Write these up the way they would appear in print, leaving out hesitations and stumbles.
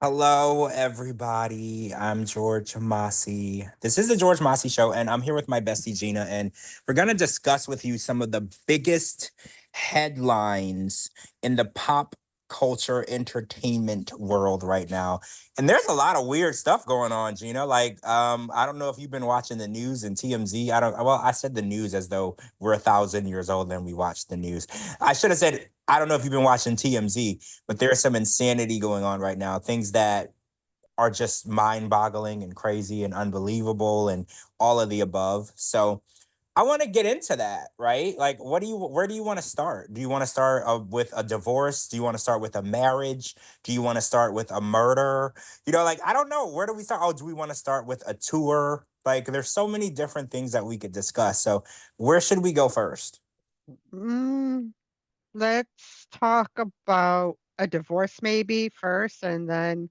Hello, everybody. I'm George Mossey. This is the George Mossey Show, and I'm here with my bestie Gina, and we're going to discuss with you some of the biggest headlines in the pop culture entertainment world right now. And there's a lot of weird stuff going on, Gina. I don't know if you've been watching the news and TMZ. I said the news as though we're 1,000 years old and we watch the news. I should have said, I don't know if you've been watching TMZ, but there's some insanity going on right now. Things that are just mind-boggling and crazy and unbelievable and all of the above. So I want to get into that, right? Like, where do you want to start? Do you want to start with a divorce? Do you want to start with a marriage? Do you want to start with a murder? I don't know. Where do we start? Oh, do we want to start with a tour? Like, there's so many different things that we could discuss. So where should we go first? Mm, let's talk about a divorce maybe first, and then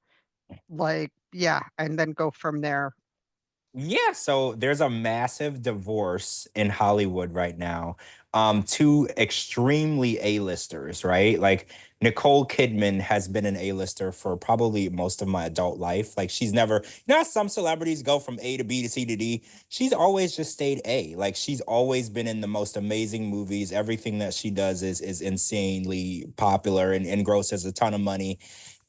and then go from there. Yeah, so there's a massive divorce in Hollywood right now. Two extremely A-listers, right? Like Nicole Kidman has been an A-lister for probably most of my adult life. Like she's never, how some celebrities go from A to B to C to D. She's always just stayed A. Like she's always been in the most amazing movies. Everything that she does is insanely popular and grosses a ton of money.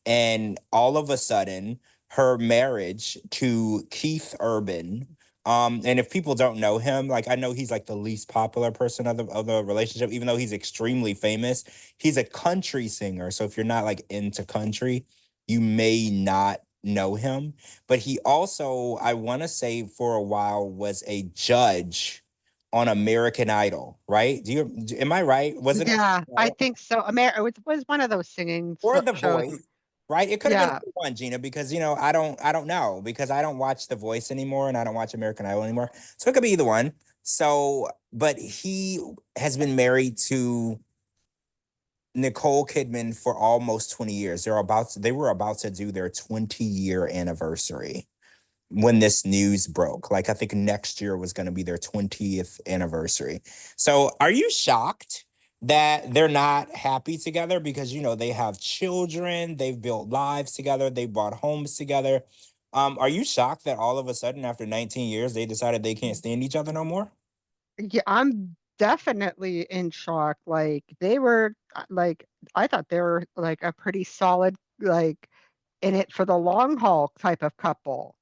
And all of a sudden, her marriage to Keith Urban. And if people don't know him, like I know he's like the least popular person of the relationship, even though he's extremely famous. He's a country singer. So if you're not like into country, you may not know him. But he also, I want to say for a while, was a judge on American Idol, right? Am I right? Was it Yeah, I think so. It was one of those singing or The shows. Voice, right? It could have been Yeah. either one, Gina, because I don't know because I don't watch The Voice anymore and I don't watch American Idol anymore. So it could be either one. So, but he has been married to Nicole Kidman for almost 20 years. They were about to do their 20-year anniversary when this news broke. Like I think next year was going to be their 20th anniversary. So are you shocked that they're not happy together because they have children, they've built lives together, they bought homes together. Are you shocked that all of a sudden after 19 years they decided they can't stand each other no more? Yeah, I'm definitely in shock. I thought they were like a pretty solid, like in it for the long haul type of couple.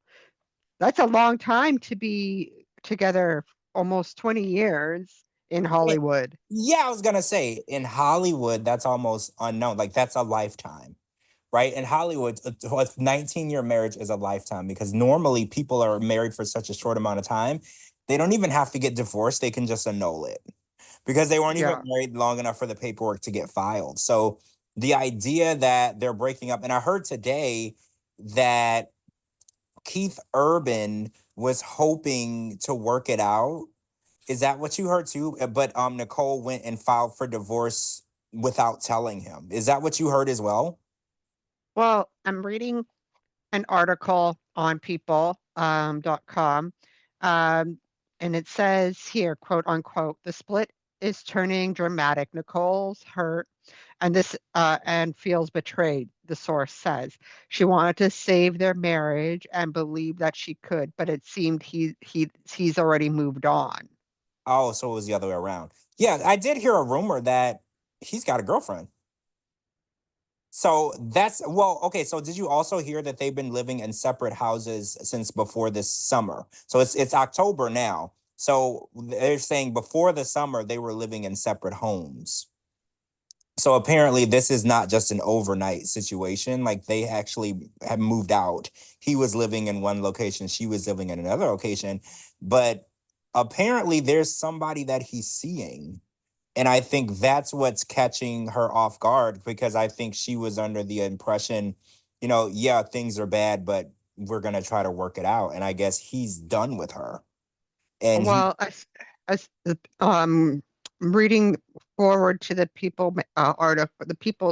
That's a long time to be together, almost 20 years in Hollywood. Yeah, I was gonna say in Hollywood, that's almost unknown. Like that's a lifetime, right? In Hollywood, a 19-year marriage is a lifetime because normally people are married for such a short amount of time. They don't even have to get divorced, they can just annul it because they weren't even Yeah. married long enough for the paperwork to get filed. So the idea that they're breaking up, and I heard today that Keith Urban was hoping to work it out. Is that what you heard too? But Nicole went and filed for divorce without telling him. Is that what you heard as well? Well, I'm reading an article on people.com. And it says here, quote unquote, the split is turning dramatic. Nicole's hurt and feels betrayed, the source says. She wanted to save their marriage and believed that she could, but it seemed he's already moved on. Oh, so it was the other way around. Yeah, I did hear a rumor that he's got a girlfriend. So that's well, okay. So did you also hear that they've been living in separate houses since before this summer? So it's October now. So they're saying before the summer they were living in separate homes. So apparently this is not just an overnight situation. Like they actually have moved out. He was living in one location, she was living in another location, but apparently there's somebody that he's seeing. And I think that's what's catching her off guard because I think she was under the impression, yeah, things are bad, but we're going to try to work it out. And I guess he's done with her. And he, Well, as reading forward to the People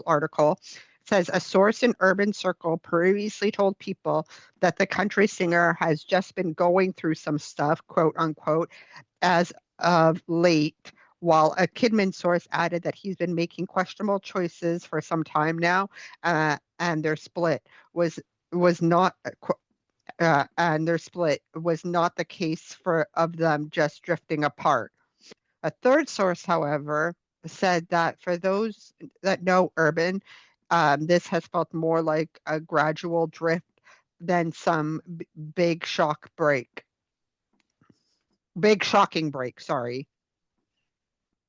article says a source in Urban Circle previously told People that the country singer has just been going through some stuff, quote unquote, as of late. While a Kidman source added that he's been making questionable choices for some time now, and their split was was not and their split was not the case for of them just drifting apart. A third source, however, said that for those that know Urban, this has felt more like a gradual drift than some big big shocking break. Sorry.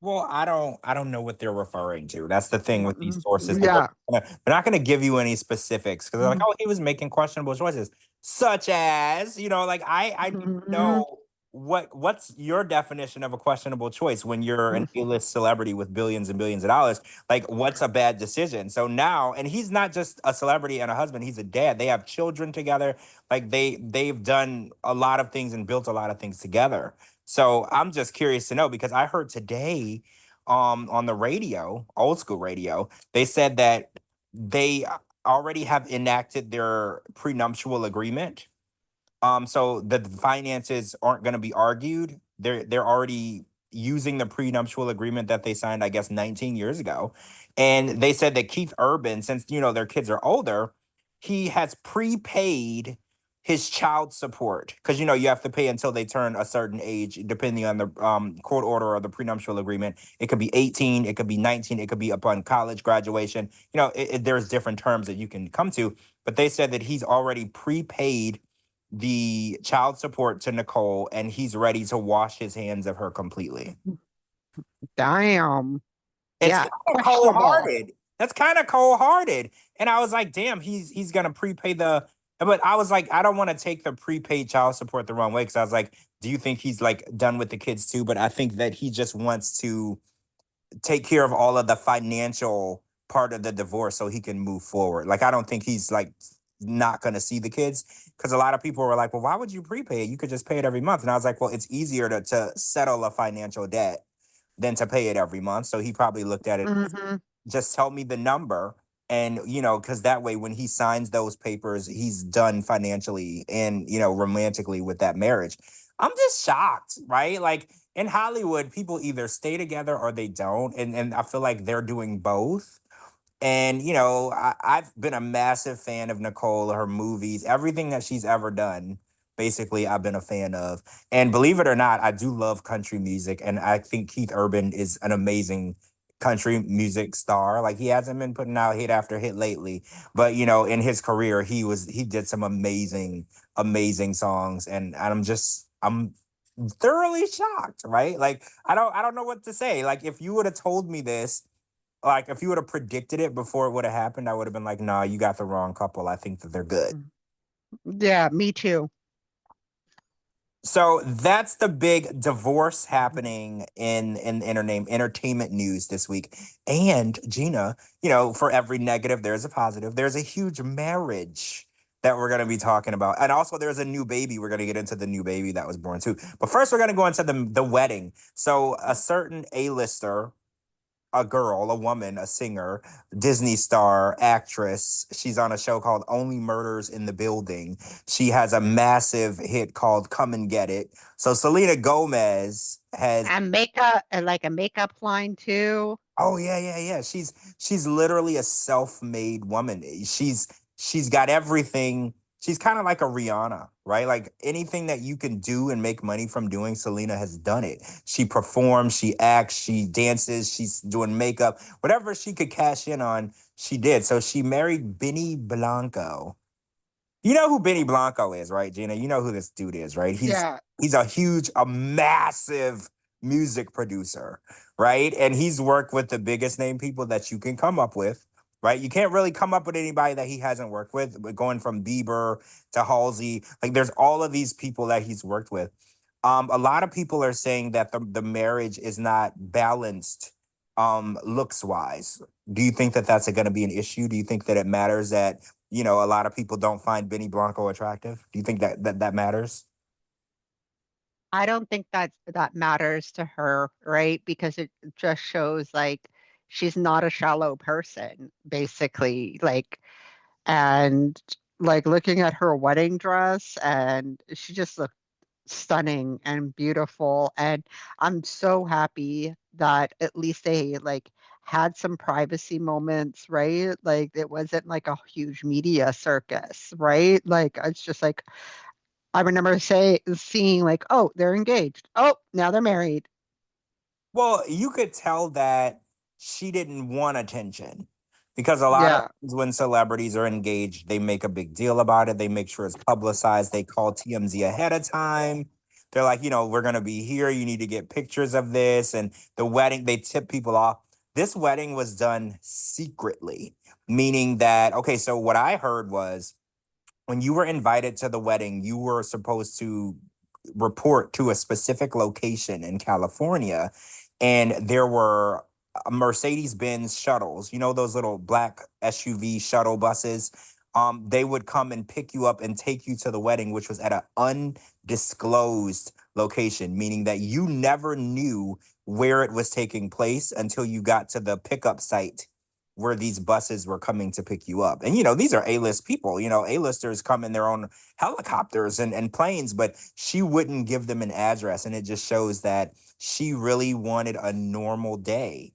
Well, I don't know what they're referring to. That's the thing with these sources. Yeah. They're not gonna give you any specifics because they're like, Mhm. oh, he was making questionable choices, such as, like I need to Mhm. know what's your definition of a questionable choice when you're an A-list celebrity with billions and billions of dollars. Like, what's a bad decision? So now, and he's not just a celebrity and a husband, he's a dad. They have children together. Like they've done a lot of things and built a lot of things together. So I'm just curious to know because I heard today on the radio, old school radio, they said that they already have enacted their prenuptial agreement. So the finances aren't going to be argued. They're already using the prenuptial agreement that they signed, I guess, 19 years ago. And they said that Keith Urban, since their kids are older, he has prepaid his child support because you have to pay until they turn a certain age, depending on the court order or the prenuptial agreement. It could be 18, it could be 19, it could be upon college graduation. There's different terms that you can come to, but they said that he's already prepaid the child support to Nicole, and he's ready to wash his hands of her completely. Damn. It's Yeah. kind of cold Questionable. hearted. That's kind of cold hearted. And I was like, damn, he's gonna prepay the. But I was like, I don't want to take the prepaid child support the wrong way because I was like, do you think he's like done with the kids too? But I think that he just wants to take care of all of the financial part of the divorce so he can move forward. Like, I don't think he's like not going to see the kids because a lot of people were like, well, why would you prepay it? You could just pay it every month. And I was like, well, it's easier to settle a financial debt than to pay it every month. So he probably looked at it, Hmm. just tell me the number. And, because that way, when he signs those papers, he's done financially and, romantically with that marriage. I'm just shocked, right? Like in Hollywood, people either stay together or they don't. And I feel like they're doing both. And, I've been a massive fan of Nicole, her movies, everything that she's ever done. Basically, I've been a fan of. And believe it or not, I do love country music. And I think Keith Urban is an amazing country music star. Like he hasn't been putting out hit after hit lately. But, in his career, he did some amazing, amazing songs. And I'm thoroughly shocked, right? Like I don't know what to say. Like if you would have told me this, like if you would have predicted it before it would have happened, I would have been like, "Nah, you got the wrong couple. I think that they're good." Yeah, me too. So that's the big divorce happening in entertainment news this week. And Gina, for every negative, there's a positive. There's a huge marriage that we're going to be talking about, and also there's a new baby. We're going to get into the new baby that was born too. But first, we're going to go into the wedding. So a certain A-lister, a girl, a woman, a singer, Disney star, actress. She's on a show called Only Murders in the Building. She has a massive hit called Come and Get It. So Selena Gomez has. And makeup, and like a makeup line too. Oh yeah, yeah, yeah. She's literally a self-made woman. She's got everything. She's kind of like a Rihanna, right? Like anything that you can do and make money from doing, Selena has done it. She performs, she acts, she dances, she's doing makeup, whatever she could cash in on, she did. So she married Benny Blanco. You know who Benny Blanco is, right, Gina? You know who this dude is, right? Yeah. He's a massive music producer, right? And he's worked with the biggest name people that you can come up with, right? You can't really come up with anybody that he hasn't worked with, but going from Bieber to Halsey, like there's all of these people that he's worked with. A lot of people are saying that the marriage is not balanced looks wise. Do you think that that's going to be an issue? Do you think that it matters that a lot of people don't find Benny Blanco attractive? Do you think that matters? I don't think that matters to her, right? Because it just shows like she's not a shallow person, basically. And like looking at her wedding dress, and she just looked stunning and beautiful. And I'm so happy that at least they like had some privacy moments, right? Like it wasn't like a huge media circus, right? Like it's just like I remember seeing like, oh, they're engaged. Oh, now they're married. Well, you could tell that she didn't want attention because a lot of Yeah, times when celebrities are engaged, they make a big deal about it. They make sure it's publicized. They call TMZ ahead of time. They're like, we're going to be here. You need to get pictures of this. And the wedding, they tip people off. This wedding was done secretly, meaning that, okay, so what I heard was when you were invited to the wedding, you were supposed to report to a specific location in California, and there were Mercedes Benz shuttles. You know those little black SUV shuttle buses. They would come and pick you up and take you to the wedding, which was at an undisclosed location, meaning that you never knew where it was taking place until you got to the pickup site where these buses were coming to pick you up. And these are A-list people. A-listers come in their own helicopters and planes, but she wouldn't give them an address. And it just shows that she really wanted a normal day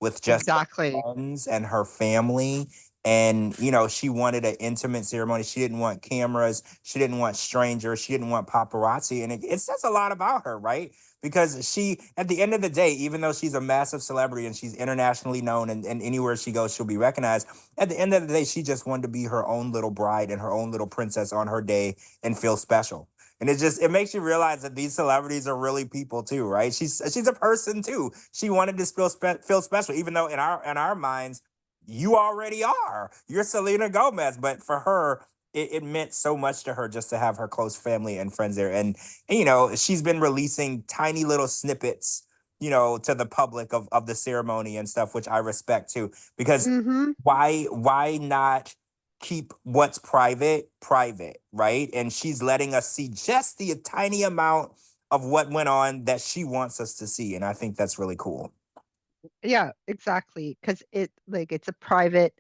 with just her exactly. friends and her family. And, she wanted an intimate ceremony. She didn't want cameras. She didn't want strangers. She didn't want paparazzi. And it says a lot about her, right? Because she, at the end of the day, even though she's a massive celebrity and she's internationally known and anywhere she goes, she'll be recognized. At the end of the day, she just wanted to be her own little bride and her own little princess on her day and feel special. And it makes you realize that these celebrities are really people too, right? She's a person too. She wanted to feel special, even though in our minds, you already are. You're Selena Gomez, but for her, it meant so much to her just to have her close family and friends there. And she's been releasing tiny little snippets, to the public of the ceremony and stuff, which I respect too. Because Mm-hmm. why not keep what's private, right? And she's letting us see just the tiny amount of what went on that she wants us to see. And I think that's really cool. Yeah, exactly. Because it's a private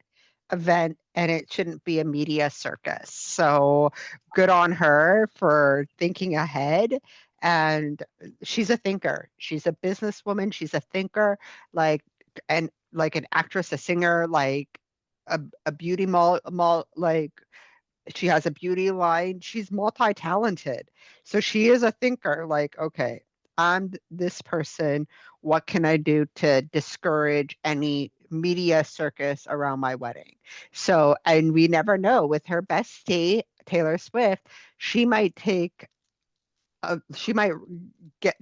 event and it shouldn't be a media circus. So good on her for thinking ahead. And she's a thinker. She's a businesswoman. She's a thinker, like and like an actress, a singer, like a beauty like she has a beauty line. She's multi-talented. So she is a thinker, like, okay, I'm this person. What can I do to discourage any media circus around my wedding? So, and we never know with her bestie, Taylor Swift, she might she might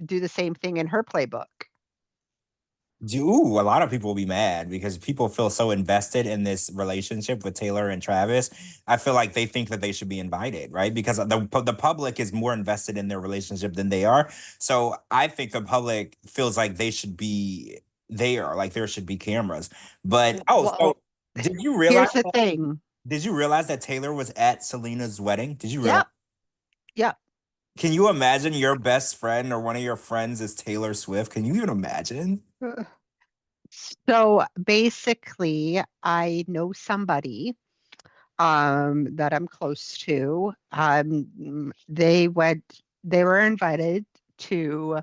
do the same thing in her playbook. Ooh, a lot of people will be mad because people feel so invested in this relationship with Taylor and Travis. I feel like they think that they should be invited, right? Because the public is more invested in their relationship than they are. So I think the public feels like they should be there, like there should be cameras. But so Well, did you realize here's the thing. did you realize that Taylor was at Selena's wedding? Did you realize? Yep, yep. Can you imagine your best friend or one of your friends is Taylor Swift? Can you even imagine? So basically, I know somebody that I'm close to. They were invited to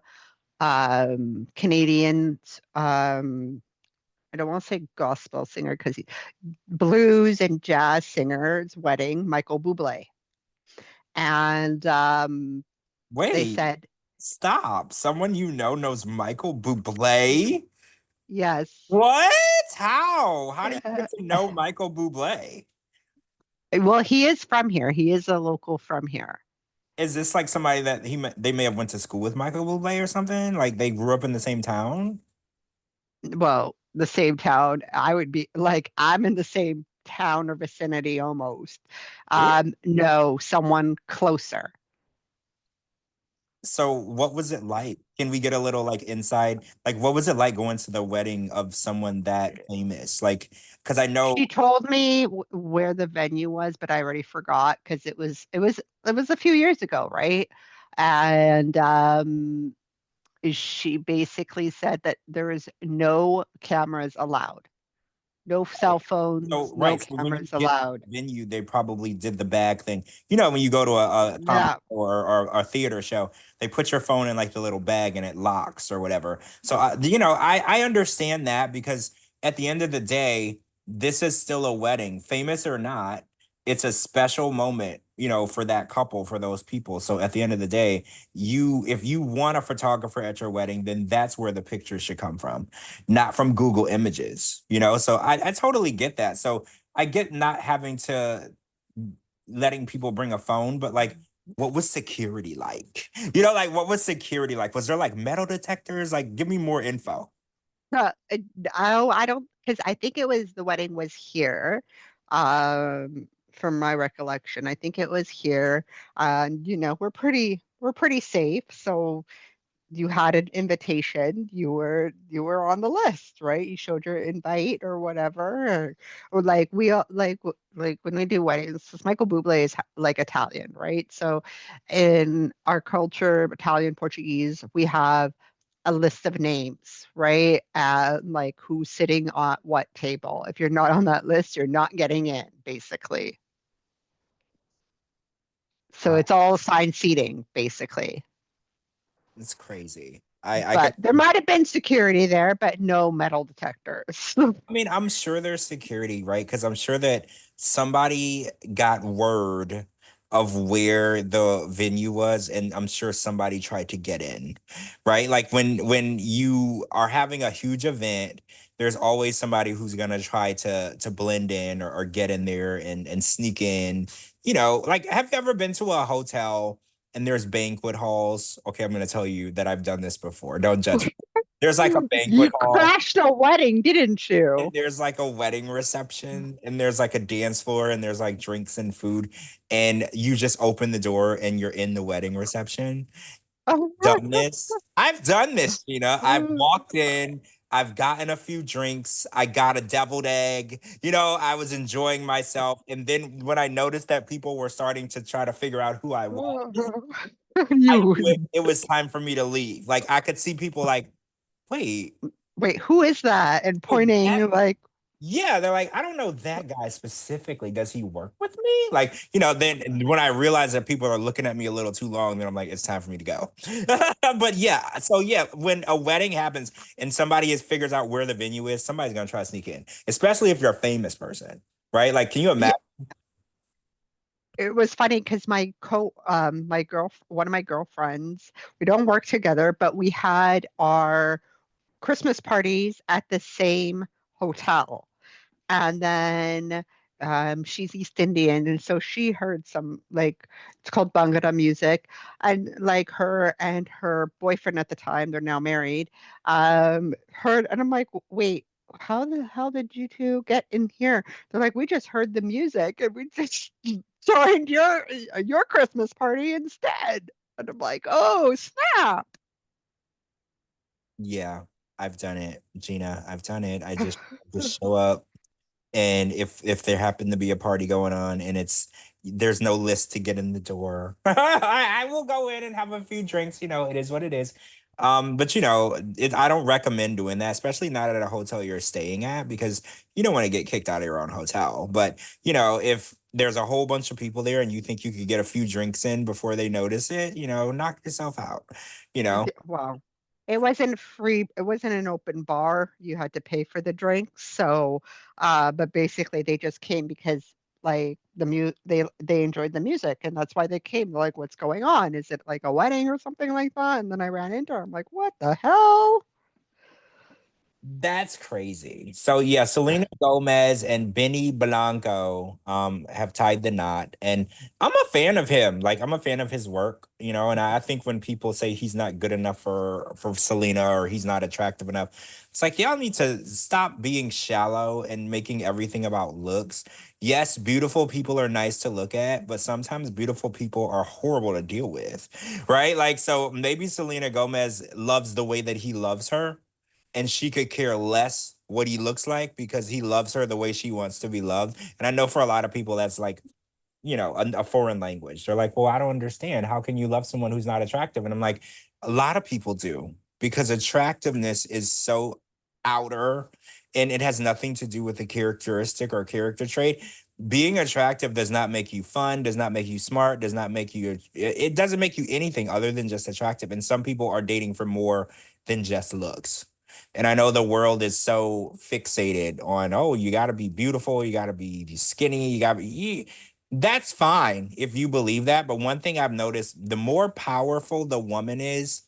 Canadians. I don't want to say gospel singer because blues and jazz singer's wedding, Michael Bublé. And they Wait. said, Stop. Someone you know knows Michael Bublé? yes. What? How? How do you get to know Michael Bublé? Well, he is from here. He is a local from here. Is this like somebody that they may have went to school with Michael Bublé or something? Like they grew up in the same town? Well, the same town. I would be like, I'm in the same town or vicinity almost. Really? No, someone closer. So what was it like? Can we get a little like inside? Like what was it like going to the wedding of someone that famous? Like, because I know She told me where the venue was, but I already forgot because it was a few years ago, right? And she basically said that there is no cameras allowed, no cell phones, so no right. So when you cameras get to allowed. the venue, they probably did the bag thing. When you go to a comedy Yeah. or a theater show, they put your phone in like the little bag and it locks or whatever. So I understand that because at the end of the day, this is still a wedding, famous or not. It's a special moment, for that couple, for those people. So at the end of the day, if you want a photographer at your wedding, then that's where the pictures should come from, not from Google Images, So I totally get that. So I get not having to letting people bring a phone, but like, what was security like? Like, what was security like? Was there like metal detectors? Like, give me more info. Uh, uh, oh, I don't, because I think it was the wedding was here. From my recollection, I think it was here. We're pretty safe. So you had an invitation, you were on the list, right? You showed your invite or whatever, or like we all like when we do weddings, 'cause Michael Bublé is like Italian, right? So in our culture, Italian, Portuguese, we have a list of names, right? Like who's sitting on what table. If you're not on that list, you're not getting in, basically. So Wow, it's all assigned seating, basically. it's crazy. I can But there might have been security there, but no metal detectors. I mean, I'm sure there's security, right? Because I'm sure that somebody got word of where the venue was, and I'm sure somebody tried to get in, right? Like when you are having a huge event, there's always somebody who's gonna try to blend in or get in there and sneak in. Like have you ever been to a hotel and there's banquet halls? Okay, I'm gonna tell you that I've done this before. Don't judge me. There's like a banquet You hall crashed a wedding, didn't and you? there's like a wedding reception and there's like a dance floor and there's like drinks and food and you just open the door and you're in the wedding reception. Done this. I've done this, I've walked in, I've gotten a few drinks, I got a deviled egg, I was enjoying myself. And then when I noticed that people were starting to try to figure out who I was, I You knew it was time for me to leave. Like I could see people like, wait, wait, who is that? And oh, pointing like, yeah, they're like, I don't know that guy specifically. Does he work with me? Like, then when I realize that people are looking at me a little too long, then I'm like, it's time for me to go. But yeah, so yeah, when a wedding happens and somebody figures out where the venue is, somebody's gonna try to sneak in, especially if you're a famous person, right? Like, can you yeah, imagine? it was funny because one of my girlfriends, we don't work together, but we had our Christmas parties at the same hotel. And then she's East Indian, and so she heard some like it's called Bhangra music, and like her and her boyfriend at the time, they're now married, heard, and I'm like, wait, how the hell did you two get in here? They're like, we just heard the music and we just joined your Christmas party instead. And I'm like, oh snap. Yeah, I've done it, Gina. I've done it. I just show up. And if there happened to be a party going on and there's no list to get in the door, I will go in and have a few drinks. It is what it is. But I don't recommend doing that, especially not at a hotel you're staying at, because you don't want to get kicked out of your own hotel. But if there's a whole bunch of people there and you think you could get a few drinks in before they notice it, knock yourself out. You know. Wow. It wasn't free. It wasn't an open bar. You had to pay for the drinks. So, but basically they just came because like they enjoyed the music and that's why they came. They're like, what's going on? Is it like a wedding or something like that? And then I ran into her. I'm like, what the hell? That's crazy. So yeah, Selena Gomez and Benny Blanco have tied the knot. And I'm a fan of him. Like I'm a fan of his work, and I think when people say he's not good enough for Selena or he's not attractive enough, it's like y'all need to stop being shallow and making everything about looks. Yes, beautiful people are nice to look at, but sometimes beautiful people are horrible to deal with. Right? Like so maybe Selena Gomez loves the way that he loves her and she could care less what he looks like because he loves her the way she wants to be loved. And I know for a lot of people that's like, a foreign language. They're like, well, I don't understand. How can you love someone who's not attractive? And I'm like, a lot of people do because attractiveness is so outer and it has nothing to do with a characteristic or character trait. Being attractive does not make you fun, does not make you smart, does not make you, it doesn't make you anything other than just attractive. And some people are dating for more than just looks. And I know the world is so fixated on, oh, you got to be beautiful, you got to be skinny, you got to be. That's fine if you believe that. But one thing I've noticed, the more powerful the woman is,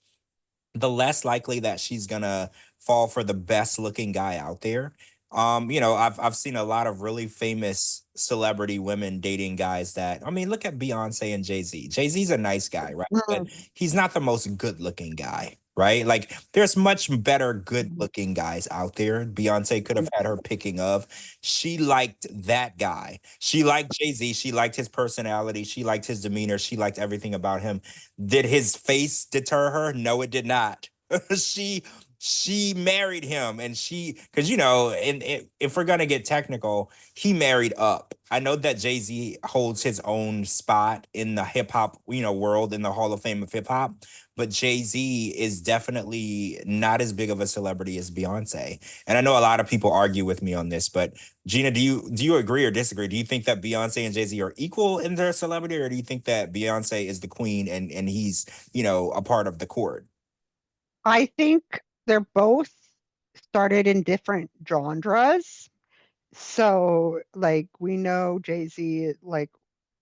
the less likely that she's gonna fall for the best looking guy out there. I've seen a lot of really famous celebrity women dating guys that, I mean, look at Beyonce and Jay-Z. Jay-Z's a nice guy, right? But Mm. he's not the most good looking guy, right? Like there's much better good looking guys out there. Beyonce could have had her picking of. She liked that guy. She liked Jay-Z. She liked his personality. She liked his demeanor. She liked everything about him. Did his face deter her? No, it did not. she she married him, and she, because and if we're gonna get technical, he married up. I know that Jay-Z holds his own spot in the hip hop world, in the Hall of Fame of hip hop, but Jay-Z is definitely not as big of a celebrity as Beyonce. And I know a lot of people argue with me on this, but Gina, do you agree or disagree? Do you think that Beyonce and Jay-Z are equal in their celebrity, or do you think that Beyonce is the queen and he's, a part of the court? I think they're both started in different genres. So, like, we know Jay-Z, like,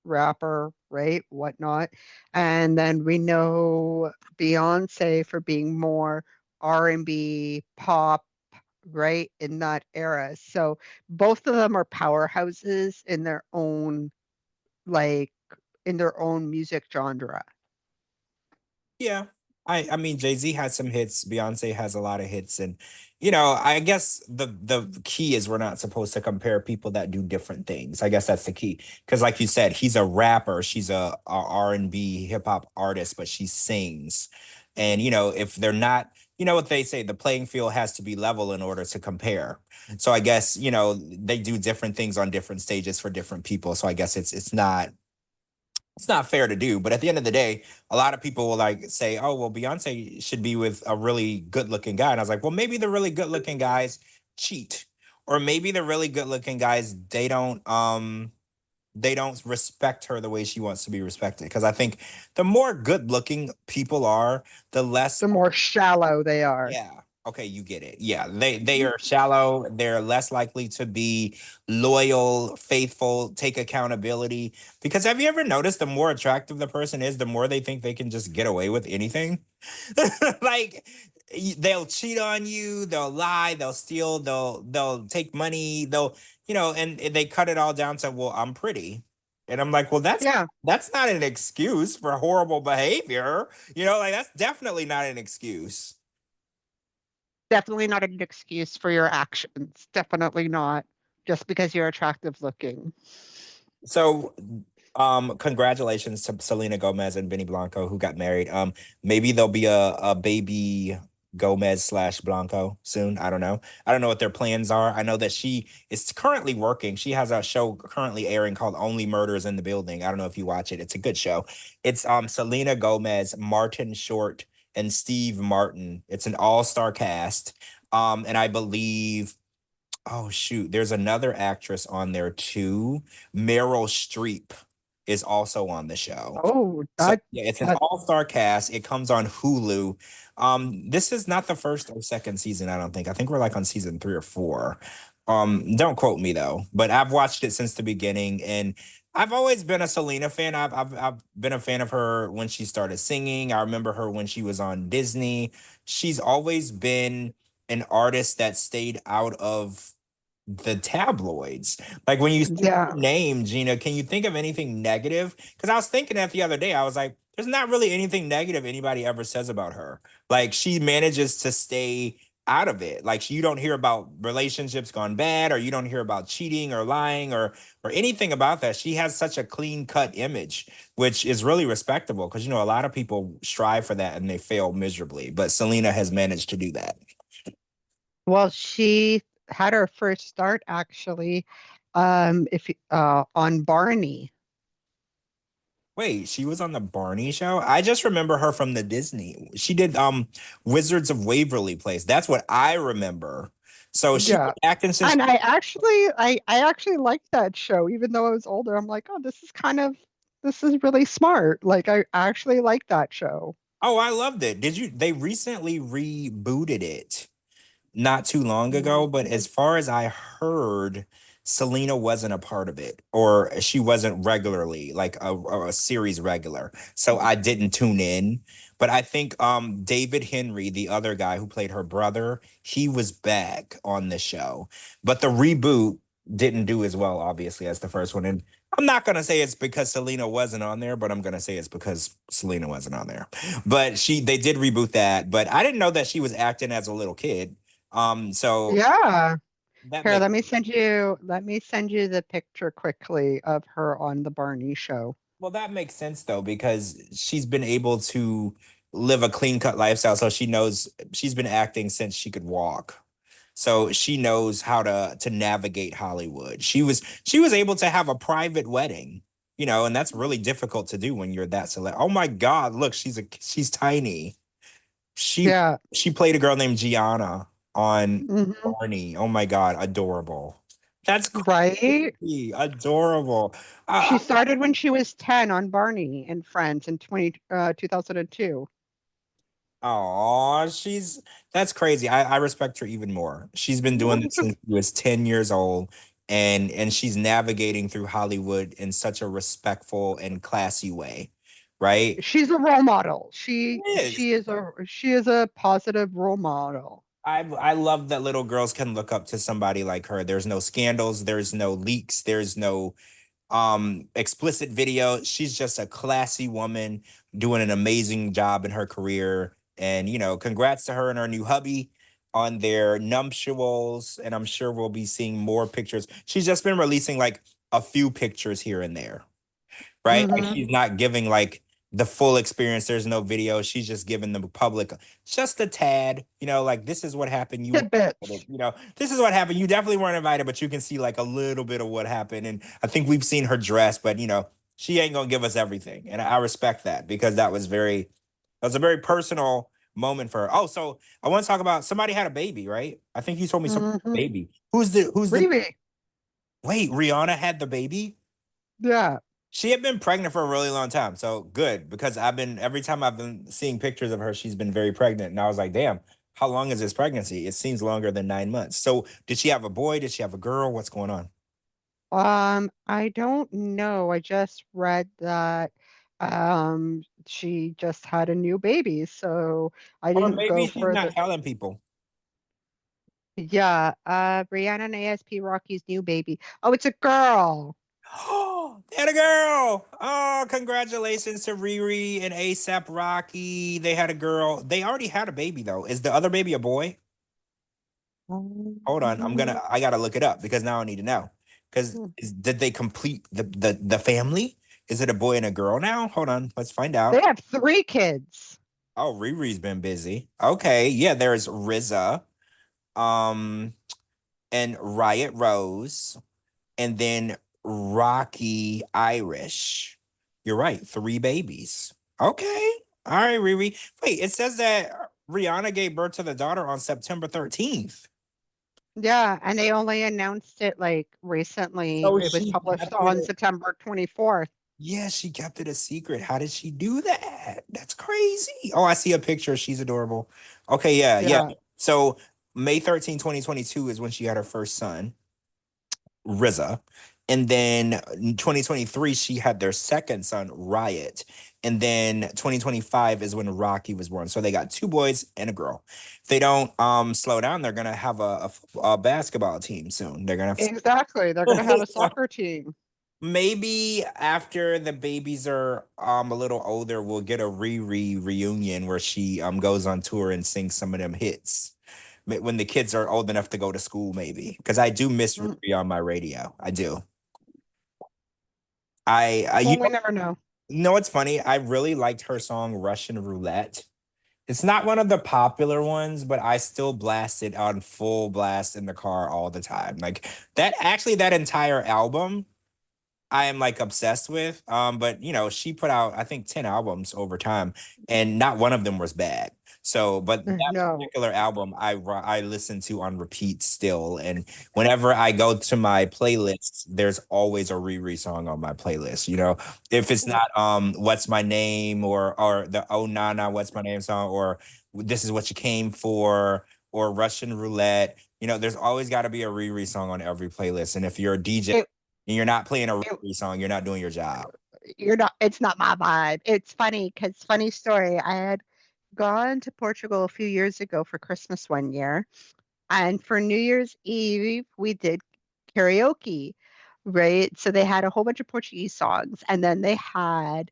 rapper, right? Whatnot. And then we know Beyonce for being more R&B, pop, right? In that era. So both of them are powerhouses in their own, like, in their own music genre. Yeah. I mean, Jay-Z has some hits, Beyonce has a lot of hits, and I guess the key is we're not supposed to compare people that do different things. I guess that's the key. Because like you said, he's a rapper, she's a R&B hip hop artist, but she sings. And if they're not, what they say, the playing field has to be level in order to compare. So I guess, they do different things on different stages for different people. So I guess it's not fair to do. But at the end of the day, a lot of people will like say, "Oh, well, Beyonce should be with a really good-looking guy," and I was like, "Well, maybe the really good-looking guys cheat, or maybe the really good-looking guys they don't respect her the way she wants to be respected." Because I think the more good-looking people are, the less. The more shallow they are. Yeah. Okay, you get it. Yeah, they are shallow. They're less likely to be loyal, faithful, take accountability. Because have you ever noticed the more attractive the person is, the more they think they can just get away with anything? Like they'll cheat on you, they'll lie, they'll steal, they'll take money, and they cut it all down to, well, I'm pretty. And I'm like, well, that's Yeah, that's not an excuse for horrible behavior. Like that's definitely not an excuse. definitely not an excuse for your actions. Definitely not just because you're attractive looking. So, congratulations to Selena Gomez and Benny Blanco who got married. Maybe there'll be a baby Gomez slash Blanco soon. I don't know. I don't know what their plans are. I know that she is currently working. She has a show currently airing called Only Murders in the Building. I don't know if you watch it. It's a good show. It's Selena Gomez, Martin Short, and Steve Martin. It's an all-star cast. And I believe, oh shoot, there's another actress on there too. Meryl Streep is also on the show. Oh, So that yeah, it's an that all-star cast. It comes on Hulu. This is not the first or second season, I don't think. I think we're like on season 3 or 4. Don't quote me though, but I've watched it since the beginning, and I've always been a Selena fan. I've been a fan of her when she started singing. I remember her when she was on Disney. She's always been an artist that stayed out of the tabloids. Like when you see yeah. her name, Gina, can you think of anything negative? Because I was thinking that the other day. I was like, there's not really anything negative anybody ever says about her. Like she manages to stay out of it. Like you don't hear about relationships gone bad, or you don't hear about cheating or lying or anything about that. She has such a clean cut image, which is really respectable because a lot of people strive for that and they fail miserably. But Selena has managed to do that. Well, she had her first start actually, if on Barney. Wait, she was on the Barney show? I just remember her from the Disney. She did Wizards of Waverly Place. That's what I remember. So she Yeah. was acting since. And I actually liked that show, even though I was older. I'm like, oh, this is really smart. Like I actually like that show. Oh, I loved it. Did you? They recently rebooted it. not too long Mm. ago, but as far as I heard, Selena wasn't a part of it, or she wasn't regularly like a series regular. So I didn't tune in. But I think David Henry, the other guy who played her brother, he was back on the show. But the reboot didn't do as well, obviously, as the first one. And I'm not gonna say it's because Selena wasn't on there, but I'm gonna say it's because Selena wasn't on there. But they did reboot that. But I didn't know that she was acting as a little kid. So Yeah. that Here, makes let me send you the picture quickly of her on the Barney show. well, that makes sense though, because she's been able to live a clean cut lifestyle. So she knows she's been acting since she could walk. So she knows how to navigate Hollywood. She was able to have a private wedding, and that's really difficult to do when you're that select. Oh my God, look, she's tiny. She Yeah. she played a girl named Gianna on Hmm. Barney. Oh my God, adorable. That's Right? crazy, adorable. She I, started when she was 10 on Barney and Friends in 2002. Oh, that's crazy. I respect her even more. She's been doing this since she was 10 years old, and she's navigating through Hollywood in such a respectful and classy way, right? She's a role model. It is. She is a positive role model. I love that little girls can look up to somebody like her. There's no scandals, there's no leaks, there's no explicit video. She's just a classy woman doing an amazing job in her career. And congrats to her and her new hubby on their nuptials. And I'm sure we'll be seeing more pictures. She's just been releasing like a few pictures here and there, right? Like Hmm. she's not giving like the full experience. There's no video. She's just giving the public just a tad, like this is what happened. You weren't invited. Tidbits. This is what happened. You definitely weren't invited, but you can see like a little bit of what happened. And I think we've seen her dress, but she ain't gonna give us everything. And I respect that because that was a very personal moment for her. Oh, so I want to talk about somebody had a baby, right? I think you told me something Hmm. baby. Who's the Really? wait, Rihanna had the baby? Yeah. She had been pregnant for a really long time. So good because every time I've been seeing pictures of her, she's been very pregnant. And I was like, damn, how long is this pregnancy? It seems longer than 9 months. So did she have a boy? Did she have a girl? What's going on? I don't know. I just read that she just had a new baby, so I Or didn't go maybe she's not further. telling people. Yeah, Brianna and ASP Rocky's new baby. Oh, it's a girl. Oh, they had a girl. Oh, congratulations to Riri and ASAP Rocky. They had a girl. They already had a baby though. Is the other baby a boy? Hold on, Um, I gotta look it up because now I need to know. Because did they complete the family? Is it a boy and a girl now? Hold on, let's find They out. have three kids. Oh, Riri's been busy. Okay, yeah, there's RZA, um, and Riot Rose, and then Rocky Irish. You're right, three babies. Okay, all right, Riri. Wait, it says that Rihanna gave birth to the daughter on September 13th. Yeah, and they only announced it like recently. So It was she published kept on it. September 24th. Yeah, she kept it a secret. How did she do that? That's crazy. Oh, I see a picture. She's adorable. Okay, yeah, yeah. Yeah, So May 13, 2022 is when she had her first son, RZA. And then in 2023, she had their second son, Riot. And then 2025 is when Rocky was born. So they got two boys and a girl. If they don't slow down, they're gonna have a basketball team soon. They're gonna exactly. They're going to have a have soccer team. maybe after the babies are a little older, we'll get a reunion where she goes on tour and sings some of them hits. When the kids are old enough to go to school, maybe. Because I do miss Mm. Riri on my radio. I do. I Well, we never know. you know what's funny? I really liked her song Russian Roulette. It's not one of the popular ones, but I still blast it on full blast in the car all the time. Like that entire album I am like obsessed with. But she put out I think 10 albums over time, and not one of them was bad. So, but that No. particular album I listen to on repeat still, and whenever I go to my playlists, there's always a Riri song on my playlist. If it's not What's My Name or the Oh Nana What's My Name song or This Is What You Came For or Russian roulette. There's always got to be a Riri song on every playlist. And if you're a DJ It, and you're not playing a it Riri song, you're not doing your job. you're not it's not my vibe. It's funny because funny story. I had gone to Portugal a few years ago for Christmas one year, and for New Year's Eve we did karaoke, right? So they had a whole bunch of Portuguese songs, and then they had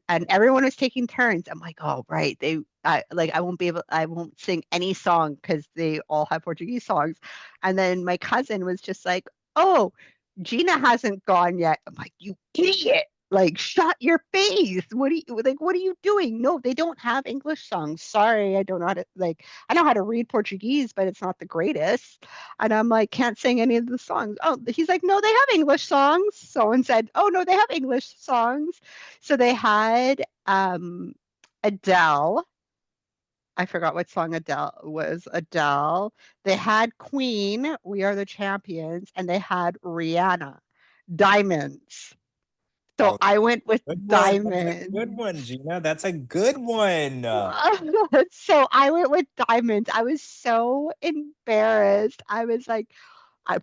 and everyone was taking turns. I'm like, oh, right. I won't sing any song because they all have Portuguese songs. And then my cousin was just like, oh, Gina hasn't gone yet. I'm like, you idiot. Like, shut your face. What are you doing? No, they don't have English songs. Sorry, I don't know how to I know how to read Portuguese, but it's not the greatest. And I'm like, can't sing any of the songs. Oh, he's like, no, they have English songs. Someone said, oh no, they have English songs. So they had Adele. I forgot what song Adele was. Adele. They had Queen, We Are the Champions, and they had Rihanna, Diamonds. So Oh, I went with good one. That's a Diamonds. good one, Gina. That's a good one. So I went with Diamonds. I was so embarrassed. I was like,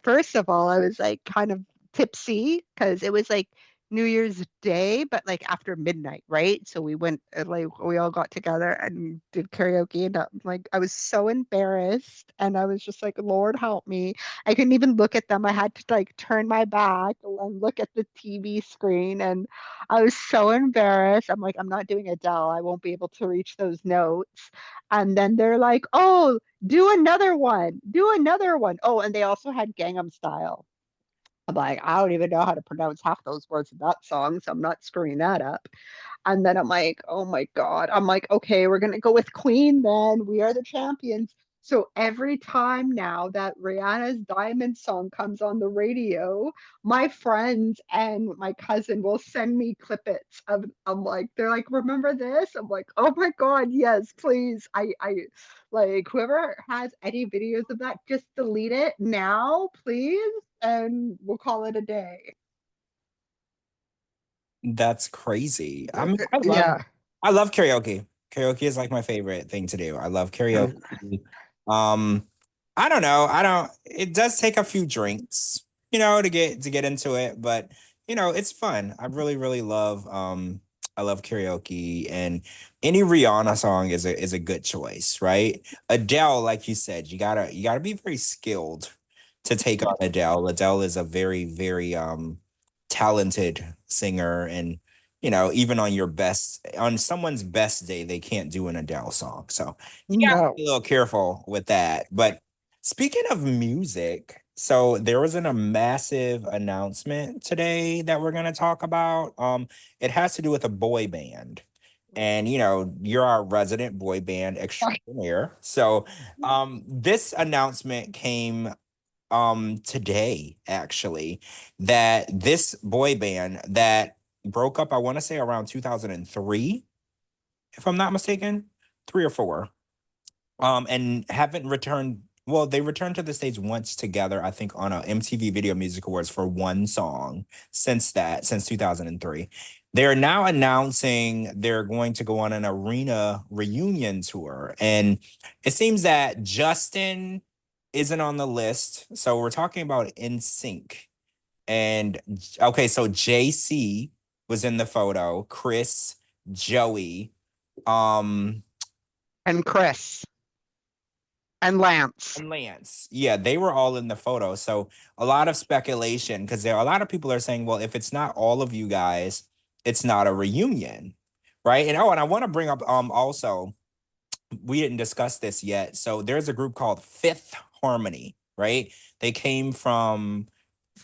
first of all, I was like kind of tipsy because it was like New Year's Day, but like after midnight, right? So we went like we all got together and did karaoke, and like I was so embarrassed, and I was just like, Lord help me. I couldn't even look at them. I had to like turn my back and look at the TV screen, and I was so embarrassed. I'm like, I'm not doing Adele. I won't be able to reach those notes. And then they're like, oh, do another one. Do another one. Oh, and they also had Gangnam Style. I'm like, I don't even know how to pronounce half those words in that song, so I'm not screwing that up. And then I'm like, oh my God. I'm like, okay, we're gonna go with Queen then. We are the champions. So every time now that Rihanna's Diamond song comes on the radio, my friends and my cousin will send me clippets of I'm like, they're like, remember this? I'm like, oh my God, yes, please. I like whoever has any videos of that, just delete it now, please, and we'll call it a day. That's crazy. I mean, I love Yeah. I love karaoke. Karaoke is like my favorite thing to do. I love karaoke. Um, I don't know. I don't it does take a few drinks, to get into it, but it's fun. I really love karaoke, and any Rihanna song is a good choice, right? Adele, like you said, you gotta be very skilled to take on Adele. Adele is a very, very talented singer, and even on someone's best day, they can't do an Adele song. So you gotta No. be a little careful with that. But speaking of music, so there was a massive announcement today that we're gonna talk about. It has to do with a boy band. And you're our resident boy band extraordinaire. So this announcement came today, actually, that this boy band that broke up, I want to say around 2003, if I'm not mistaken, 3 or 4, and haven't returned. Well, they returned to the stage once together, I think, on a MTV Video Music Awards for one song since 2003. They're now announcing they're going to go on an arena reunion tour. And it seems that Justin isn't on the list. So we're talking about NSYNC. And okay, so JC was in the photo, Chris, Joey, um, And Chris and Lance. and Lance. Yeah, they were all in the photo. So a lot of speculation, because there are a lot of people are saying, well, if it's not all of you guys, it's not a reunion. Right. And I want to bring up also, we didn't discuss this yet. So there's a group called Fifth Harmony, right? They came from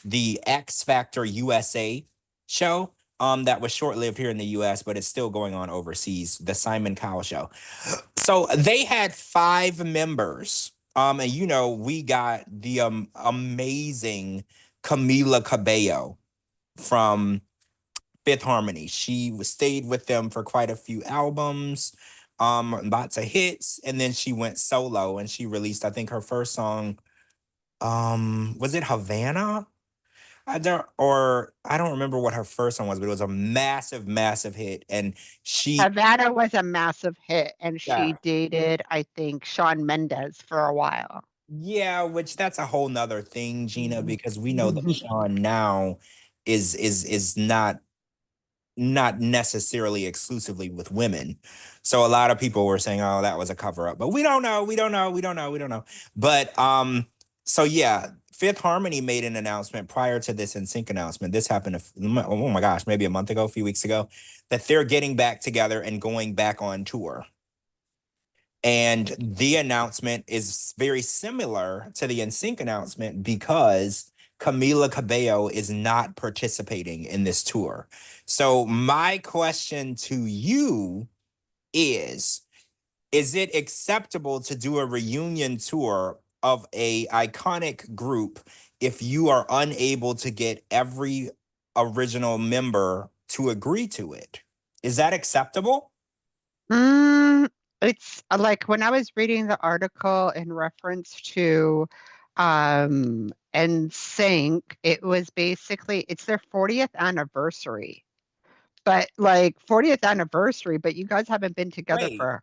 the X Factor USA show. That was short lived here in the US, but it's still going on overseas, the Simon Cowell show. So they had 5 members. And we got the amazing Camila Cabello from Fifth Harmony. Stayed with them for quite a few albums, lots of hits, and then she went solo and she released, I think, her first song. Was it Havana? I don't remember what her first one was, but it was a massive, massive hit. And she, Havana was a massive hit, and yeah, she dated, I think, Shawn Mendes for a while. yeah, which that's a whole nother thing, Gina, because we know that Sean now is not necessarily exclusively with women. So a lot of people were saying, "Oh, that was a cover up," but we don't know. We don't know. We don't know. We don't know. But so yeah, Fifth Harmony made an announcement prior to this NSYNC announcement. This happened. Oh my gosh, maybe a month ago, a few weeks ago, that they're getting back together and going back on tour. And the announcement is very similar to the NSYNC announcement because Camila Cabello is not participating in this tour. So my question to you is it acceptable to do a reunion tour of a iconic group if you are unable to get every original member to agree to it? Is that acceptable? Mm, it's like when I was reading the article in reference to NSYNC, it was basically it's their 40th anniversary. But like 40th anniversary, but you guys haven't been together Wait, for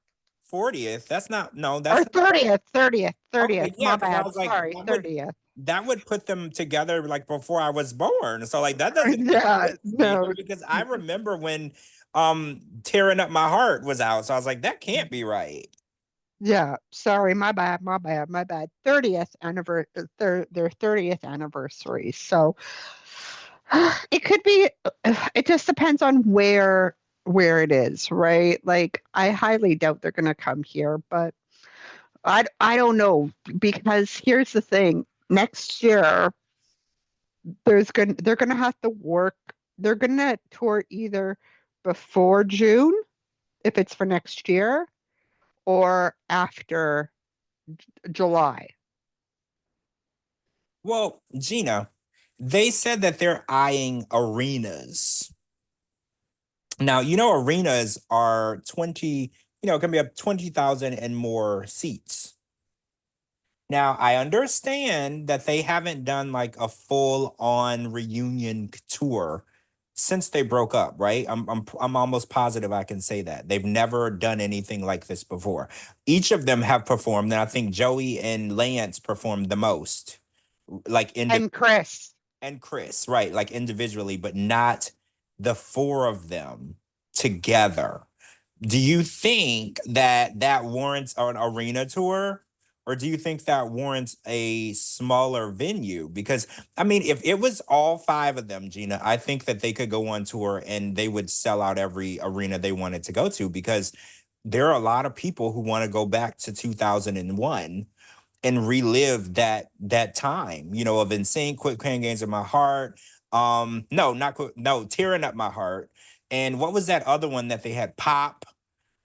40th? That's not, no, or that's not. 30th, 30th, Okay, 30th. yeah, My because I bad. was like, Sorry, 30th. that would put them together like before I was born. So like that doesn't make Yeah, sense, Gina, no. because I remember when Tearing Up My Heart was out. So I was like, that can't be right. Yeah, sorry, my bad, my bad, my bad. 30th anniversary, their 30th anniversary. So it could be, it just depends on where it is, right? Like I highly doubt they're gonna come here, but I don't know because here's the thing. Next year, they're gonna have to work. They're gonna tour either before June, if it's for next year, or after July. Well, Gina, they said that they're eyeing arenas. Now, arenas are 20, it can be up 20,000 and more seats. Now, I understand that they haven't done like a full on reunion tour since they broke up, right? I'm almost positive I can say that. They've never done anything like this before. Each of them have performed, and I think Joey and Lance performed the most, like And Chris, and Chris, right? Like individually, but not the four of them together. Do you think that that warrants an arena tour? Or do you think that warrants a smaller venue? Because, I mean, if it was all five of them, Gina, I think that they could go on tour and they would sell out every arena they wanted to go to because there are a lot of people who want to go back to 2001 and relive that time, of insane quick playing games in my heart. No, not quick, no, tearing up my heart. And what was that other one that they had? Pop.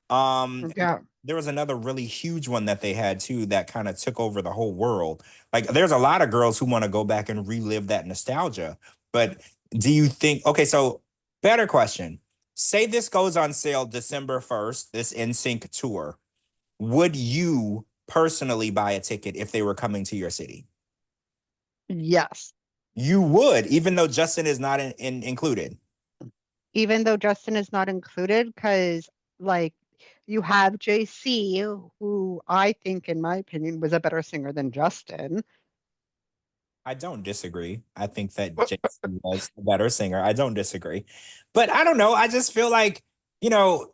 And yeah. there was another really huge one that they had too that kind of took over the whole world. Like there's a lot of girls who want to go back and relive that nostalgia. But do you think, okay, so better question. Say this goes on sale December 1st, this NSYNC tour. Would you personally buy a ticket if they were coming to your city? Yes. You would, even though Justin is not included. Even though Justin is not included, because like you have JC, who I think, in my opinion, was a better singer than Justin. I don't disagree. I think that JC was a better singer. I don't disagree. But I don't know. I just feel like, you know,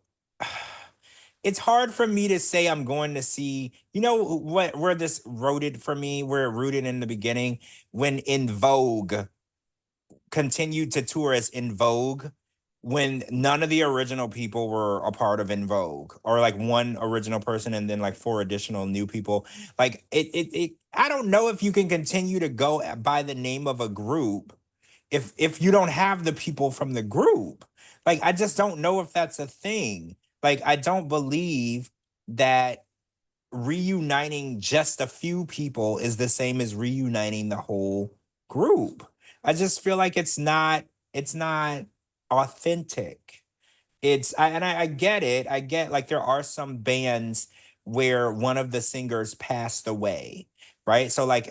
it's hard for me to say I'm going to see, what where this rooted for me, where it rooted in the beginning, when In Vogue continued to tour as In Vogue when none of the original people were a part of In Vogue, or like one original person and then like four additional new people. Like I don't know if you can continue to go by the name of a group if you don't have the people from the group. Like I just don't know if that's a thing. Like I don't believe that reuniting just a few people is the same as reuniting the whole group. I just feel like it's not authentic. I get it. I get like there are some bands where one of the singers passed away. right? So like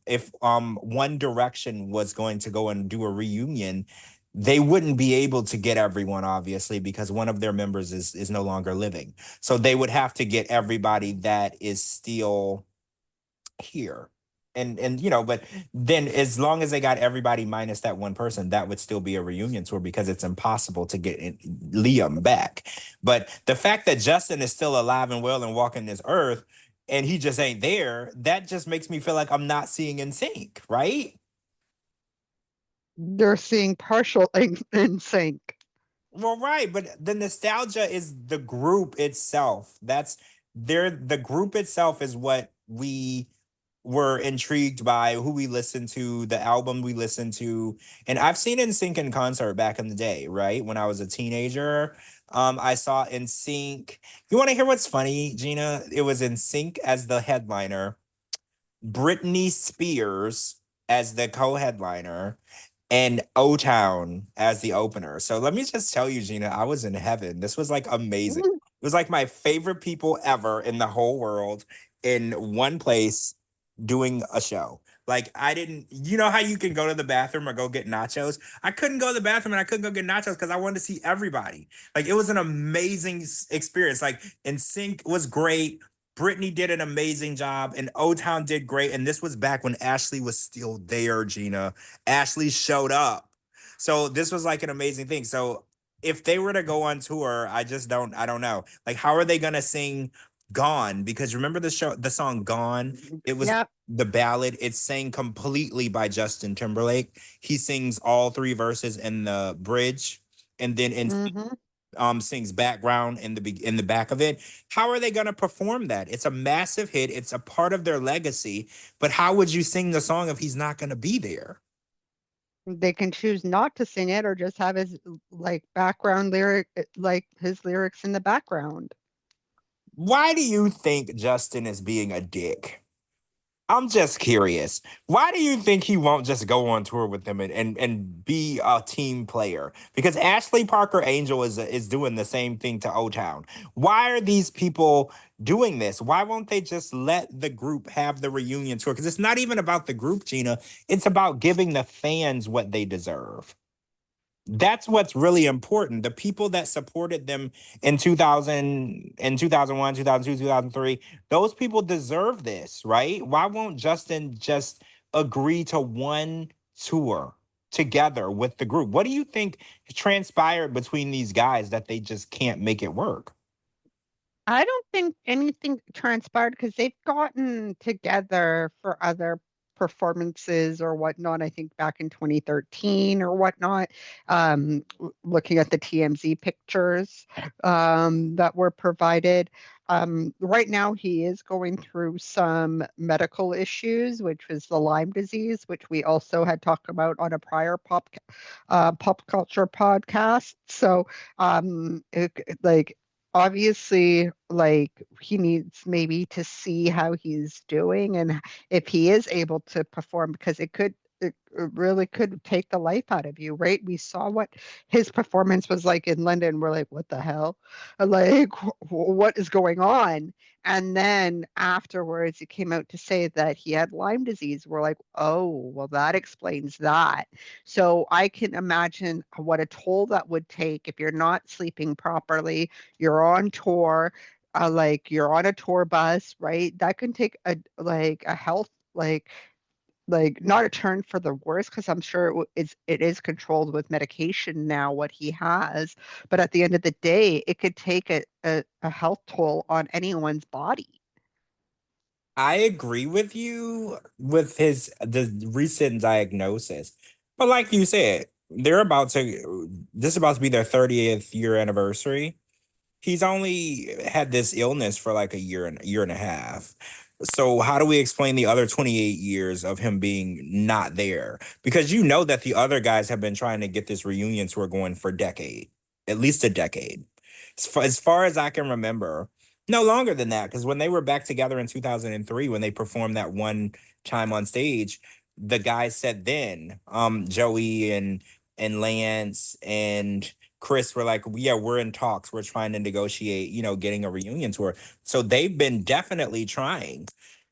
if One Direction was going to go and do a reunion, they wouldn't be able to get everyone, obviously, because one of their members is no longer living. So they would have to get everybody that is still here. And but then as long as they got everybody minus that one person, that would still be a reunion tour because it's impossible to get Liam back. But the fact that Justin is still alive and well and walking this earth and he just ain't there, that just makes me feel like I'm not seeing in sync, right? They're seeing partial in sync. Well, right, but the nostalgia is the group itself. The group itself is what we were intrigued by, who we listened to, the album we listened to. And I've seen NSYNC in concert back in the day, right? When I was a teenager. I saw NSYNC. You want to hear what's funny, Gina? It was NSYNC as the headliner, Britney Spears as the co-headliner, and O Town as the opener. So let me just tell you, Gina, I was in heaven. This was like amazing. It was like my favorite people ever in the whole world in one place doing a show. Like I didn't, you know how you can go to the bathroom or go get nachos? I couldn't go to the bathroom and I couldn't go get nachos because I wanted to see everybody. Like it was an amazing experience. Like NSYNC was great. Brittany did an amazing job, and O Town did great. And this was back when Ashley was still there, Gina. Ashley showed up. So this was like an amazing thing. So if they were to go on tour, I don't know. Like, how are they gonna sing Gone? Because remember the song Gone? It was Yep. the ballad. It's sang completely by Justin Timberlake. He sings all three verses in the bridge, and then in Mm-hmm. sings background in the back of it. How are they going to perform that? It's a massive hit. It's a part of their legacy. But how would you sing the song if he's not going to be there? They can choose not to sing it or just have his like background lyric, like his lyrics in the background. Why do you think Justin is being a dick? I'm just curious. Why do you think he won't just go on tour with them and be a team player? Because Ashley Parker Angel is doing the same thing to O Town. Why are these people doing this? Why won't they just let the group have the reunion tour? Because it's not even about the group, Gina. It's about giving the fans what they deserve. That's what's really important. The people that supported them in 2000, in 2001, 2002, 2003, those people deserve this, right? Why won't Justin just agree to one tour together with the group? What do you think transpired between these guys that they just can't make it work? I don't think anything transpired because they've gotten together for other performances or whatnot. I think back in 2013 or whatnot, looking at the TMZ pictures that were provided. Right now, he is going through some medical issues, which was the Lyme disease, which we also had talked about on a prior pop culture podcast. So, like obviously like he needs maybe to see how he's doing and if he is able to perform because it really could take the life out of you, right? We saw what his performance was like in London. We're like, what the hell? Like, what is going on? And then afterwards, he came out to say that he had Lyme disease. We're like, oh, well, that explains that. So I can imagine what a toll that would take if you're not sleeping properly, you're on tour, like you're on a tour bus, right? That can take a health not a turn for the worse because I'm sure it is controlled with medication now what he has, but at the end of the day, it could take a health toll on anyone's body. I agree with you with the recent diagnosis. But like you said, this is about to be their 30th year anniversary. He's only had this illness for like a year and a half. So how do we explain the other 28 years of him being not there? Because you know that the other guys have been trying to get this reunion tour going for a decade, at least a decade. As far as I can remember, no longer than that. Because when they were back together in 2003, when they performed that one time on stage, the guys said then, Joey and Lance and Chris were like, yeah, we're in talks. We're trying to negotiate, getting a reunion tour. So they've been definitely trying.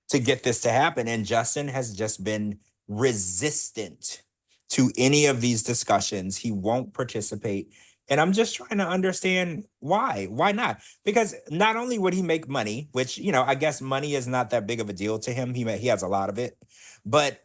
to get this to happen. And Justin has just been resistant to any of these discussions. He won't participate. And I'm just trying to understand why. Why not? Because not only would he make money, which, I guess money is not that big of a deal to him. He has a lot of it. But,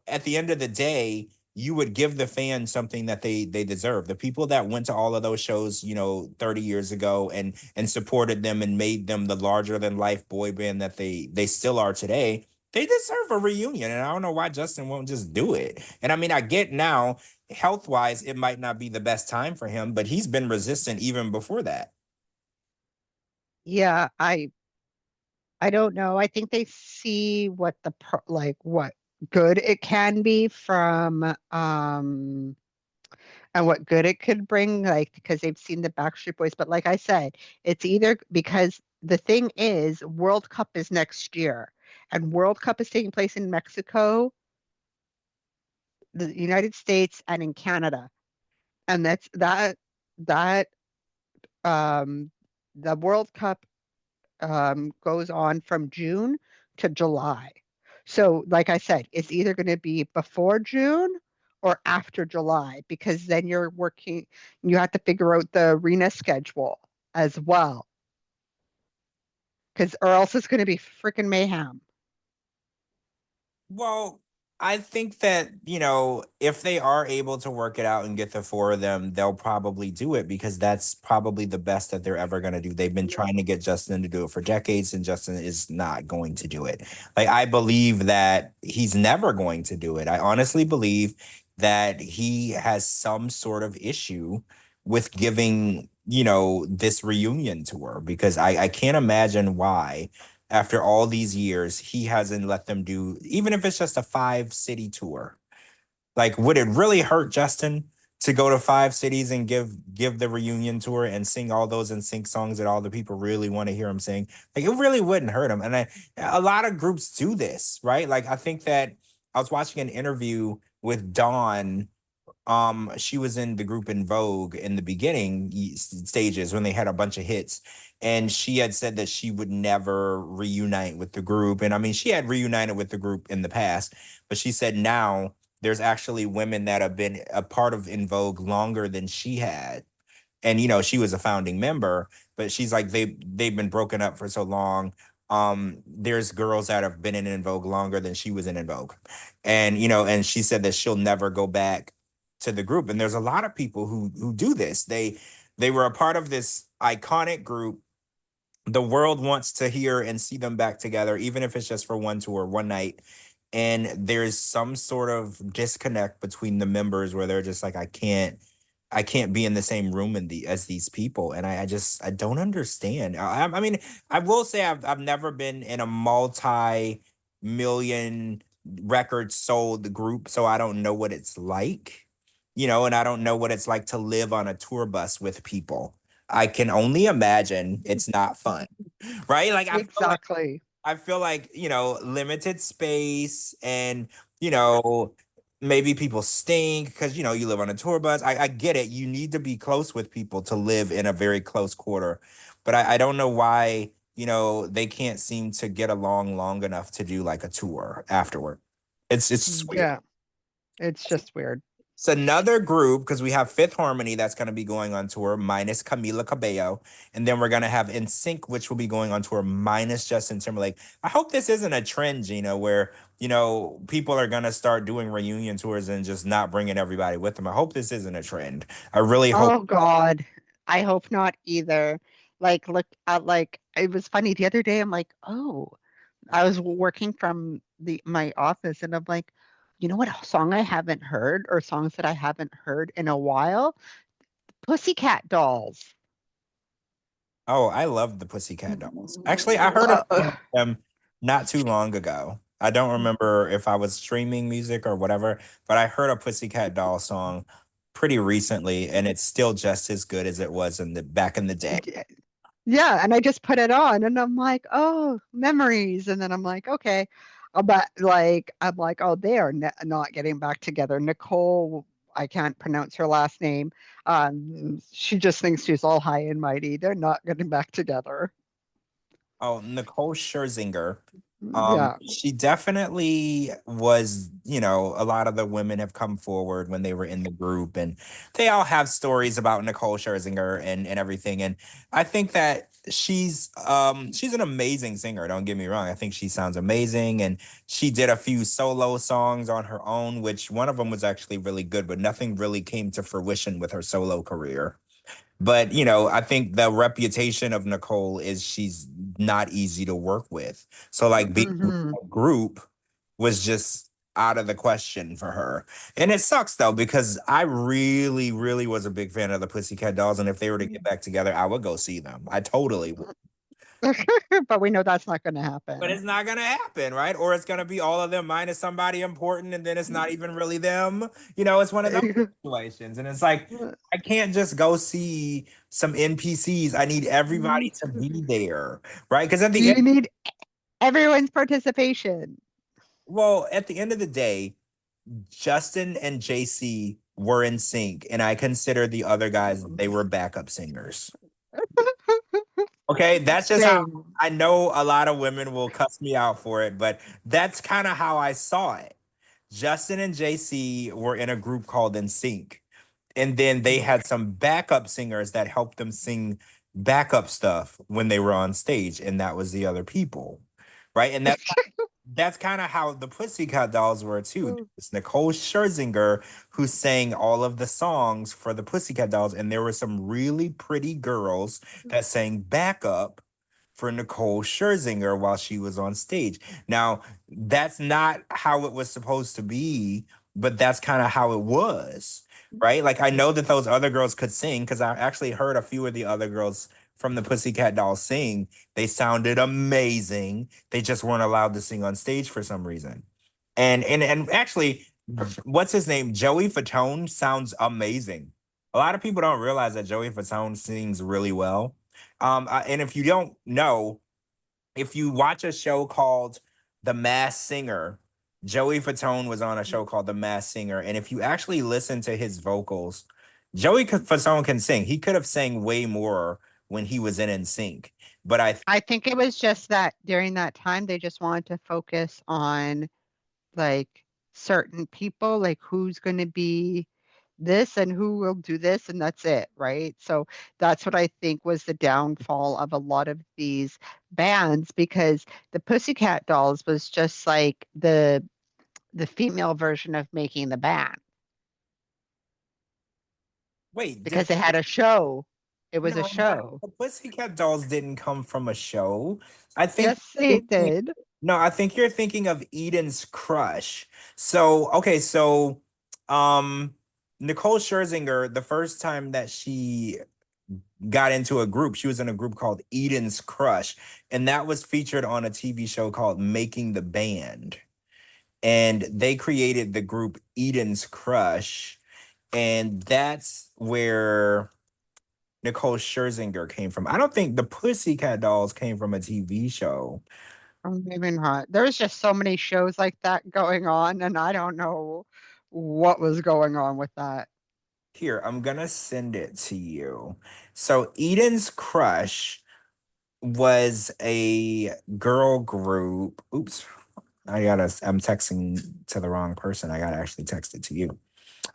at the end of the day, you would give the fans something that they deserve. The people that went to all of those shows, 30 years ago and supported them and made them the larger than life boy band that they still are today, they deserve a reunion. And I don't know why Justin won't just do it. And I mean, I get now, health wise, it might not be the best time for him, but he's been resistant even before that. Yeah, I don't know. I think they see what what good it can be from and what good it could bring, like because they've seen the Backstreet Boys. But like I said, it's either because the thing is World Cup is next year and World Cup is taking place in Mexico, the United States, and in Canada. And that um the World Cup goes on from June to July. So, like I said, it's either going to be before June or after July because then you have to figure out the arena schedule as well. Because, or else it's going to be freaking mayhem. Well, I think that, if they are able to work it out and get the four of them, they'll probably do it because that's probably the best that they're ever going to do. They've been trying to get Justin to do it for decades, and Justin is not going to do it. Like, I believe that he's never going to do it. I honestly believe that he has some sort of issue with giving, this reunion tour because I can't imagine why after all these years, he hasn't let them do, even if it's just a 5 city tour. Like, would it really hurt Justin to go to 5 cities and give the reunion tour and sing all those in sync songs that all the people really want to hear him sing? Like, it really wouldn't hurt him. And a lot of groups do this, right? Like, I think that I was watching an interview with Dawn. She was in the group In Vogue in the beginning stages when they had a bunch of hits, and she had said that she would never reunite with the group. And I mean, she had reunited with the group in the past, but she said now there's actually women that have been a part of In Vogue longer than she had. And she was a founding member, but she's like they've been broken up for so long. There's girls that have been in Vogue longer than she was in Vogue. And and she said that she'll never go back to the group. And there's a lot of people who do this. They were a part of this iconic group. The world wants to hear and see them back together, even if it's just for one tour, one night. And there's some sort of disconnect between the members where they're just like, I can't be in the same room as these people. And I don't understand. I mean, I will say I've never been in a multi-million record sold group, so I don't know what it's like, and I don't know what it's like to live on a tour bus with people. I can only imagine it's not fun, right? Like Exactly. I feel like, limited space and, you know, maybe people stink because, you live on a tour bus. I get it. You need to be close with people to live in a very close quarter. But I don't know why, they can't seem to get along long enough to do like a tour afterward. It's just weird. Yeah, it's just weird. It's another group because we have Fifth Harmony that's going to be going on tour minus Camila Cabello, and then we're going to have NSYNC, which will be going on tour minus Justin Timberlake. I hope this isn't a trend, Gina, where people are going to start doing reunion tours and just not bringing everybody with them. I hope this isn't a trend. I really hope. Oh God, I hope not either. Like, look, like it was funny the other day. I'm like, oh, I was working from the my office, and I'm like, you know what song I haven't heard, or songs that I haven't heard in a while? Pussycat Dolls. Oh, I love the Pussycat Dolls. Actually, I heard a few of them not too long ago. I don't remember if I was streaming music or whatever, but I heard a Pussycat Doll song pretty recently, and it's still just as good as it was in the back in the day. Yeah, and I just put it on and I'm like, oh, memories. And then I'm like, okay. But like I'm like, oh, they are ne not getting back together. Nicole, I can't pronounce her last name. She just thinks she's all high and mighty. They're not getting back together. Oh, Nicole Scherzinger. Yeah. She definitely was, a lot of the women have come forward when they were in the group, and they all have stories about Nicole Scherzinger and everything. And I think that she's an amazing singer, don't get me wrong. I think she sounds amazing, and she did a few solo songs on her own, which one of them was actually really good, but nothing really came to fruition with her solo career. But I think the reputation of Nicole is she's not easy to work with. So like being in Hmm. a group was just out of the question for her. And it sucks though, because I really, really was a big fan of the Pussycat Dolls. And if they were to get back together, I would go see them. I totally would. But we know that's not going to But happen. it's not gonna happen, right? Or it's gonna be all of them minus somebody important, and then it's not even really them. It's one of those situations. And it's like I can't just go see some NPCs. I need everybody to be there, right? Because You need everyone's participation. at the end of the day, Justin and JC were in sync, and I consider the other guys they were backup singers. Okay, that's just how Same. I know a lot of women will cuss me out for it, but that's kind of how I saw it. Justin and JC were in a group called In Sync. And then they had some backup singers that helped them sing backup stuff when they were on stage, and that was the other people. Right. And that's kind of how the Pussycat Dolls were too. It's Nicole Scherzinger who sang all of the songs for the Pussycat Dolls, and there were some really pretty girls that sang backup for Nicole Scherzinger while she was on stage. Now, that's not how it was supposed to be, but that's kind of how it was, right? Like I know that those other girls could sing because I actually heard a few of the other girls from the Pussycat Dolls sing. They sounded amazing. They just weren't allowed to sing on stage for some reason. And actually, what's his name? Joey Fatone sounds amazing. A lot of people don't realize that Joey Fatone sings really well. And if you don't know, if you watch a show called The Masked Singer, Joey Fatone was on a show called The Masked Singer, and if you actually listen to his vocals, Fatone can sing. He could have sang way more when he was in Sync, but I think it was just that during that time they just wanted to focus on like certain people, like who's going to be this and who will do this, and that's it, right? So that's what I think was the downfall of a lot of these bands because the Pussycat Dolls was just like the female version of making the band wait, because they had a show. It was a no, but show. the Pussycat Dolls didn't come from a show. I think Yes, they did. no, I think you're thinking of Eden's Crush. So, okay, so um Nicole Scherzinger, the first time that she got into a group, she was in a group called Eden's Crush, and that was featured on a TV show called Making the Band. And they created the group Eden's Crush, and that's where Nicole Scherzinger came from. I don't think the Pussycat Dolls came from a TV show. Oh, maybe not. There's just so many shows like that going on, and I don't know what was going on with that. Here, I'm gonna send it to you. So Eden's Crush was a girl group. Oops, I'm texting to the wrong person. I gotta actually text it to you.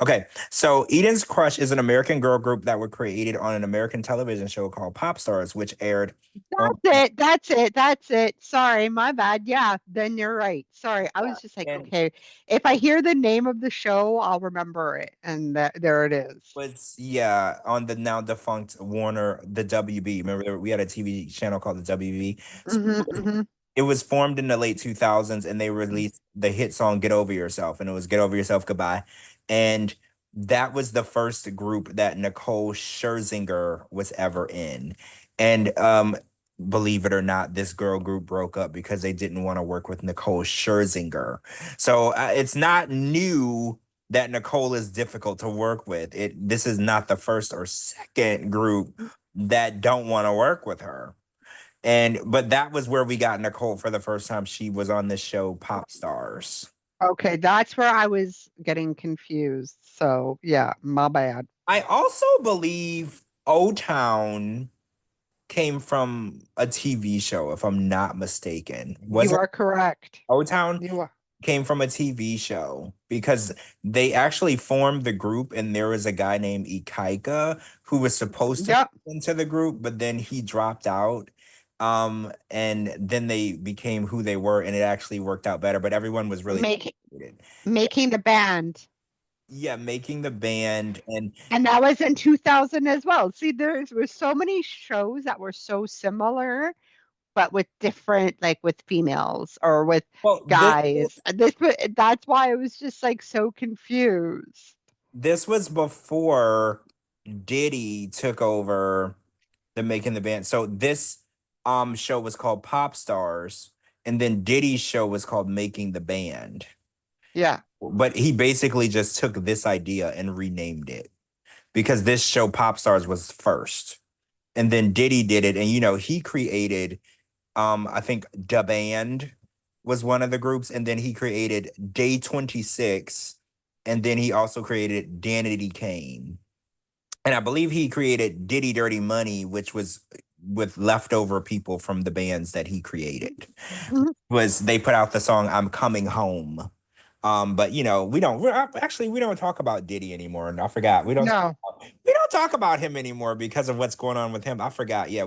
Okay, so Eden's Crush is an American girl group that were created on an American television show called Pop Stars, which aired on That's it. That's it. That's it. Sorry, my bad. Yeah, then you're right. Sorry. I was just like, and okay, if I hear the name of the show, I'll remember it. And there it is. was on the now defunct Warner, the WB. Remember we had a TV channel called the WB. Hmm. Hmm. It was formed in the late 2000s, and they released the hit song Get Over Yourself, and it was Get Over Yourself Goodbye. And that was the first group that Nicole Scherzinger was ever in. And believe it or not, this girl group broke up because they didn't want to work with Nicole Scherzinger. So it's not new that Nicole is difficult to work with. This is not the first or second group that don't want to work with her. But that was where we got Nicole for the first time. She was on this show, Pop Stars. Okay, that's where I was getting confused. So yeah, my bad. I also believe O Town came from a TV show, if I'm not mistaken. You Was it are correct. O Town? You are. Came from a TV show because they actually formed the group, and there was a guy named Ikaika who was supposed to Yep. come into the group, but then he dropped out. And then they became who they were, and it actually worked out better. But everyone was really Make, excited. making the band. Yeah, making the band and And that was in 2000 as well. See, there were so many shows that were so similar, but with different, like with females or with well, guys. That's why I was just like so confused. this was before Diddy took over the making the band. So this show was called Pop Stars, and then Diddy's show was called Making the Band. Yeah. But he basically just took this idea and renamed it because this show Pop Stars was first. And then Diddy did it, and he created I think Da Band was one of the groups, and then he created Day 26, and then he also created Danity Kane. And I believe he created Diddy Dirty Money, which was with leftover people from the bands that he created. Mhm. Was they put out the song "I'm Coming Home"? But we don't talk about Diddy anymore, and I forgot No, we don't talk about him anymore because of what's going on with him. I forgot. Yeah,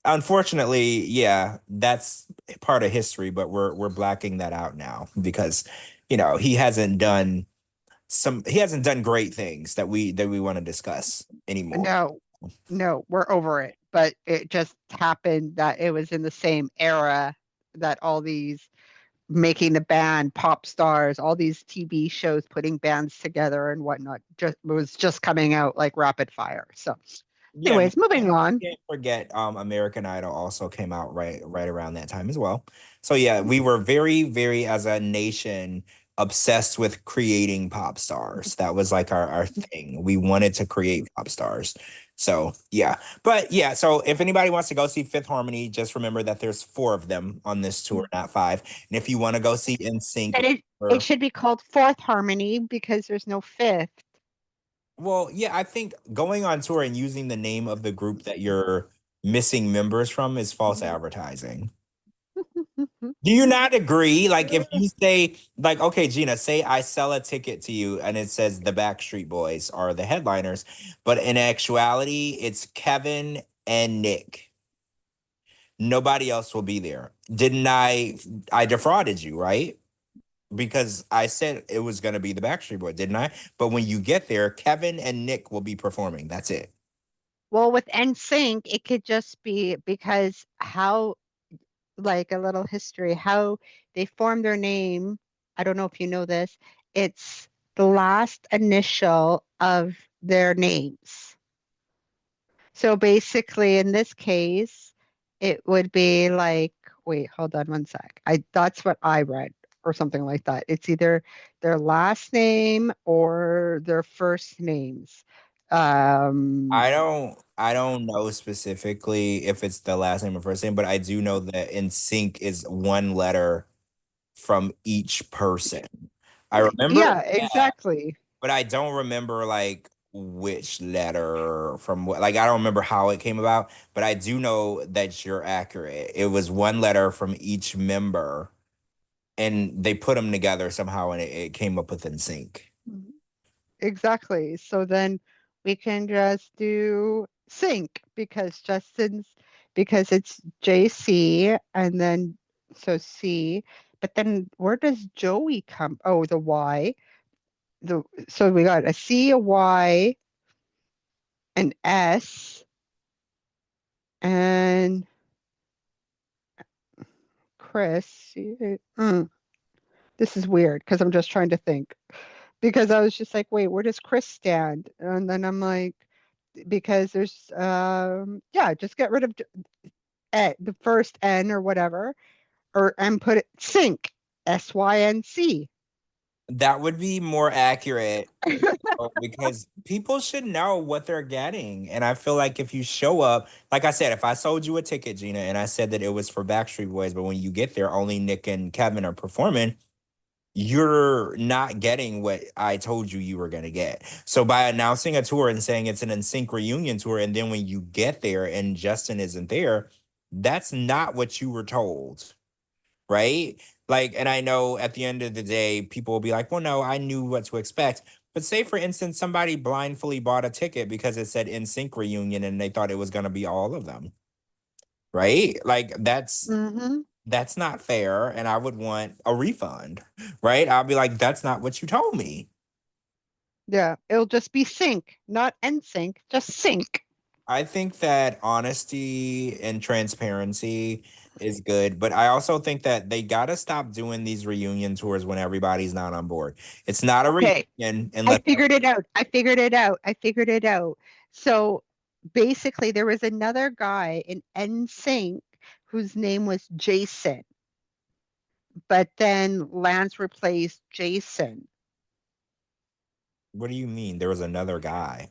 unfortunately, yeah, that's part of history, but we're blacking that out now because he hasn't done great things that we want to discuss anymore. no, no, we're over it. But it just happened that it was in the same era that all these making the band, pop stars, all these TV shows putting bands together and whatnot just was just coming out like rapid fire. So Yeah, anyways, moving on. can't forget American Idol also came out right around that time as well. So yeah, we were very, very as a nation obsessed with creating pop stars. That was like our thing. We wanted to create pop stars. So yeah. But yeah, so if anybody wants to go see Fifth Harmony, just remember that there's four of them on this tour, not five. And if you want to go see And NSYNC, it should be called Fourth Harmony because there's no fifth. well, yeah, I think going on tour and using the name of the group that you're missing members from is false advertising. Do you not agree? Like, if you say, like, okay, Gina, say I sell a ticket to you and it says the Backstreet Boys are the headliners, but in actuality, it's Kevin and Nick. Nobody else will be there. Didn't I defrauded you, right? Because I said it was going to be the Backstreet Boys, didn't I? But when you get there, Kevin and Nick will be performing. That's it. Well, with NSYNC, it could just be because how, like a little history, how they formed their name. I don't know if you know this. It's the last initial of their names. So basically, in this case, it would be like, wait, hold on one sec. That's what I read or something like that. It's either their last name or their first names. Um, I don't know specifically if it's the last name or first name, but I do know that in sync is one letter from each person. I remember yeah, that, exactly. but I don't remember like which letter from what, like I don't remember how it came about, but I do know that you're accurate. It was one letter from each member, and they put them together somehow, and it came up with in sync. Exactly. So then we can just do sync because it's JC and then so C, but then where does Joey come? Oh, the Y. So we got a C, a Y, an S, and Chris. This is weird because I'm just trying to think. Because I was just like, wait, where does Chris stand? And then I'm like, because there's yeah, just get rid of the first N or whatever, or and put it sync, SYNC. That would be more accurate because people should know what they're getting. And I feel like if you show up, like I said, if I sold you a ticket, Gina, and I said that it was for Backstreet Boys, but when you get there, only Nick and Kevin are performing, you're not getting what I told you you were going to get. So by announcing a tour and saying it's an NSYNC reunion tour, and then when you get there and Justin isn't there, that's not what you were told, right? Like, and I know at the end of the day, people will be like, well, no, I knew what to expect. But say, for instance, somebody blindly bought a ticket because it said NSYNC reunion and they thought it was going to be all of them, right? Like, Mm-hmm. that's not fair. And I would want a refund, right? I'll be like, that's not what you told me. Yeah, it'll just be sync, not NSYNC, just sync. I think that honesty and transparency is good, but I also think that they got to stop doing these reunion tours when everybody's not on board. It's not a Okay, reunion I unless figured it out. I figured it out. I figured it out. So basically, there was another guy in NSYNC whose name was Jason, but then Lance replaced Jason. what do you mean? There was another guy.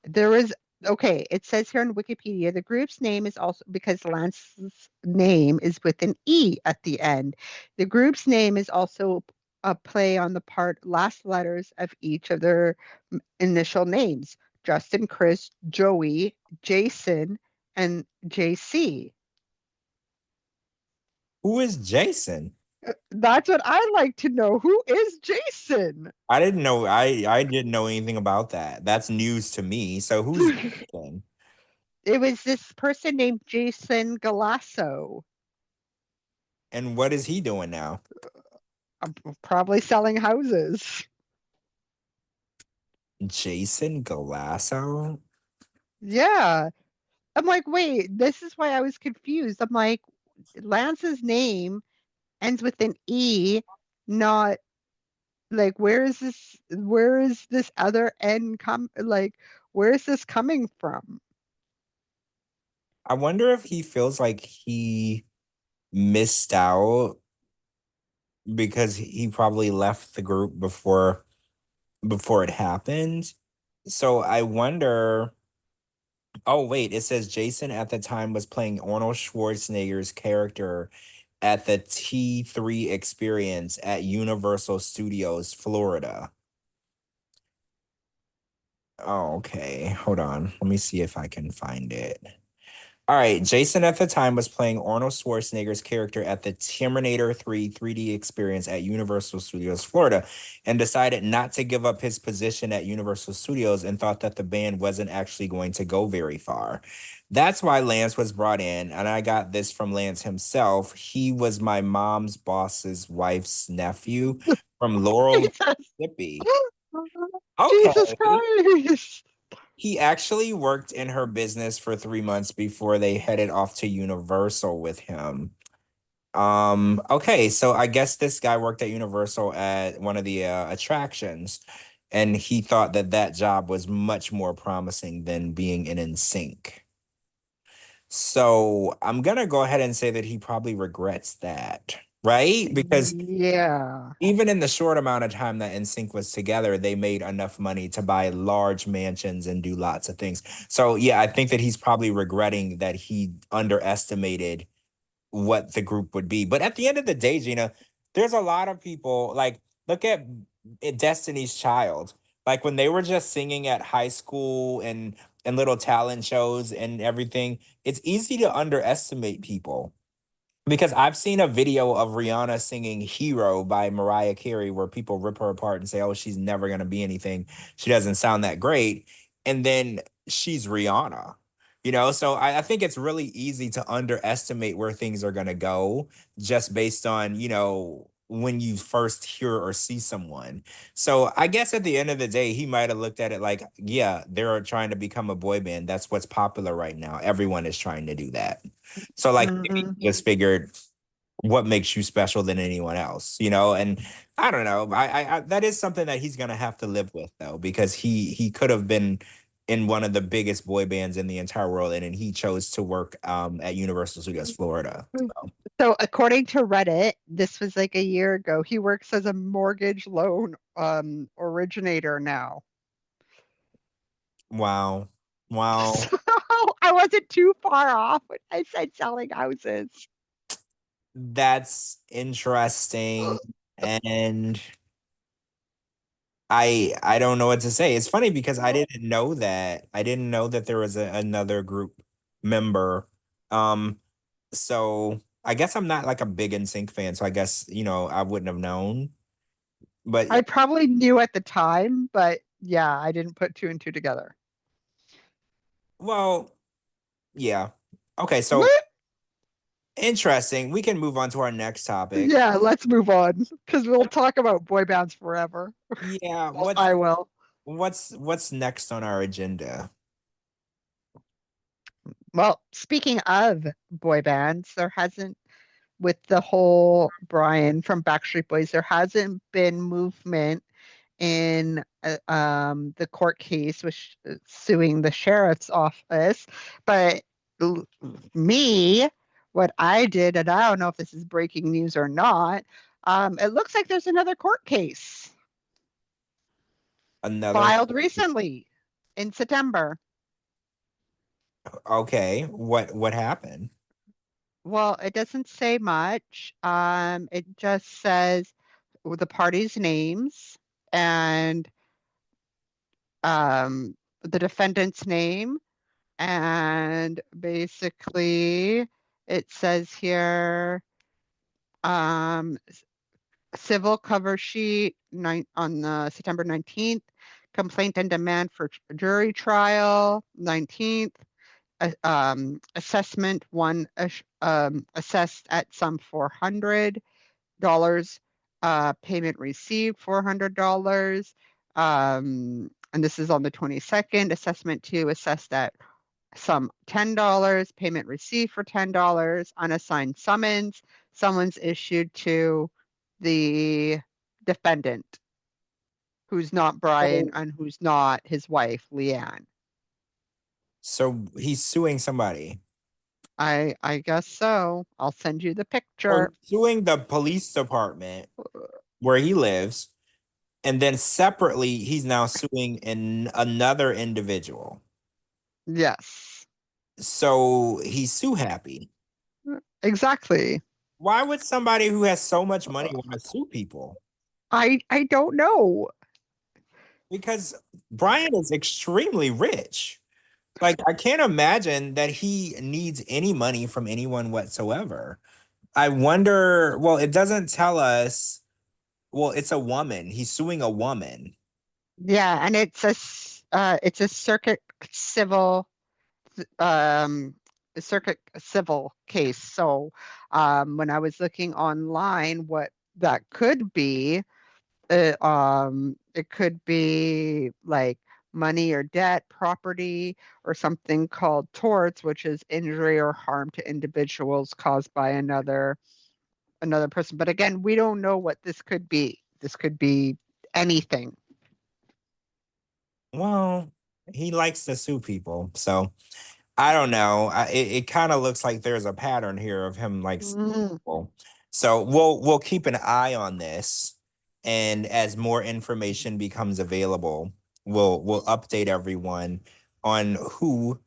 There is, okay, it says here on Wikipedia, the group's name is also because Lance's name is with an E at the end. The group's name is also a play on the part last letters of each of their initial names. Justin, Chris, Joey, Jason, and JC. Who is Jason? That's what I'd like to know. Who is Jason? I didn't know. I didn't know anything about that. That's news to me. So who's Jason? It was this person named Jason Galasso. And what is he doing now? Probably selling houses. Jason Galasso? Yeah. I'm like, wait, this is why I was confused. I'm like, Lance's name ends with an E, not like where is this other N come like where is this coming from? I wonder if he feels like he missed out because he probably left the group before it happened. So I wonder. Oh wait, it says Jason at the time was playing Arnold Schwarzenegger's character at the T3 Experience at Universal Studios, Florida. Oh, okay. Hold on. Let me see if I can find it. All right, Jason at the time was playing Arnold Schwarzenegger's character at the Terminator 3 3D experience at Universal Studios, Florida, and decided not to give up his position at Universal Studios and thought that the band wasn't actually going to go very far. That's why Lance was brought in, and I got this from Lance himself. He was my mom's boss's wife's nephew from Laurel, Jesus. Mississippi. Jesus Okay. Christ. He actually worked in her business for 3 months before they headed off to Universal with him. Okay, so I guess this guy worked at Universal at one of the attractions, and he thought that that job was much more promising than being in sync. So I'm gonna go ahead and say that he probably regrets that, right? Because Yeah. even in the short amount of time that NSYNC was together, they made enough money to buy large mansions and do lots of things. So yeah, I think that he's probably regretting that he underestimated what the group would be. But at the end of the day, Gina, there's a lot of people like look at Destiny's Child. Like when they were just singing at high school and little talent shows and everything, it's easy to underestimate people because I've seen a video of Rihanna singing Hero by Mariah Carey where people rip her apart and say, oh, she's never going to be anything. She doesn't sound that great. And then she's Rihanna, So I think it's really easy to underestimate where things are going to go just based on, when you first hear or see someone. So I guess at the end of the day, he might have looked at it like, yeah, they're trying to become a boy band. That's what's popular right now. Everyone is trying to do that. So like maybe Hmm. he just figured what makes you special than anyone else, And I don't know. I that is something that he's gonna have to live with though, because he could have been in one of the biggest boy bands in the entire world, and then he chose to work at Universal Studios Florida. So, So according to Reddit, this was like a year ago. He works as a mortgage loan originator now. wow, wow, So I wasn't too far off when I said selling houses. that's interesting. And I don't know what to say. It's funny because I didn't know that. I didn't know that there was another group member. Um, so I guess I'm not like a big NSYNC fan, so I guess, I wouldn't have known. But I probably knew at the time, but yeah, I didn't put two and two together. well, yeah. Okay, so interesting. We can move on to our next topic. Yeah, let's move on because we'll talk about boy bands forever. Yeah, Well, I will. what's next on our agenda? Well, speaking of boy bands, there hasn't, with the whole Brian from Backstreet Boys, there hasn't been movement in the court case, which suing the sheriff's office. But me, what I did, and I don't know if this is breaking news or not, it looks like there's another court case Another filed recently in September. Okay, what happened? Well, it doesn't say much. It just says the parties' names and the defendant's name. And basically, it says here, um, civil cover sheet on September 19th, complaint and demand for jury trial 19th, assessment one assessed at some $400, payment received $400. And this is on the 22nd. Assessment two assessed at some $10, payment received for $10, unassigned summons, summons issued to the defendant, who's not Brian So, and who's not his wife, Leanne. so he's suing somebody. I guess so. I'll send you the So picture. he's suing the police department where he lives, and then separately he's now suing another individual. Yes, So he's sue happy. exactly. Why would somebody who has so much money want to sue people? I don't know. Because Brian is extremely rich. Like, I can't imagine that he needs any money from anyone whatsoever. I wonder, well, it doesn't tell us. Well, it's a woman. He's suing a woman. Yeah, and it's a um circuit civil case. So when I was looking online what that could be, it could be like money or debt, property, or something called torts, which is injury or harm to individuals caused by another person. But again, we don't know what this could be. This could be anything. Well, he likes to sue people. So I don't know. It kind of looks like there's a pattern here of him like suing Mm. people. So we'll keep an eye on this. And as more information becomes available, we'll update everyone on who,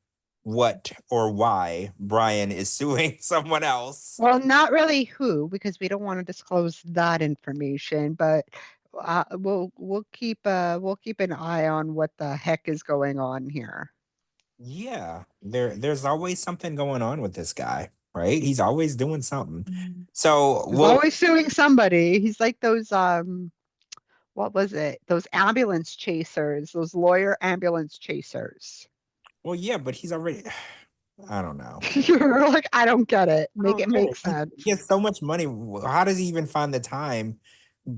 what, or why Brian is suing someone else. Well, not really who, because we don't want to disclose that information, but we'll keep an eye on what the heck is going on here. Yeah, there's always something going on with this guy, right? He's always doing something. Mm. So He's we'll always suing somebody. He's like those what was it? Those ambulance chasers, those lawyer ambulance chasers. well, yeah, but he's already I don't know. You're like, I don't get it. I Make don't it get make it. He sense. has so much money. How does he even find the time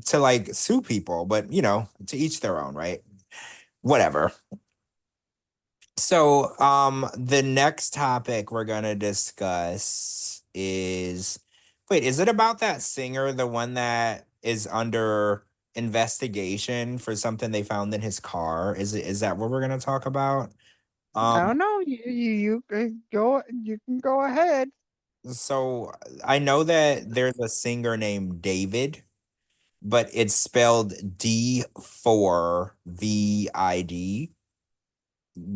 to like sue people? But to each their own, right? Whatever. So, the next topic we're gonna discuss is wait, is it about that singer, the one that is under investigation for something they found in his car? Is that what we're gonna talk about? I Um, don't know. You can go. You can go ahead. so I know that there's a singer named David, but it's spelled D4VID.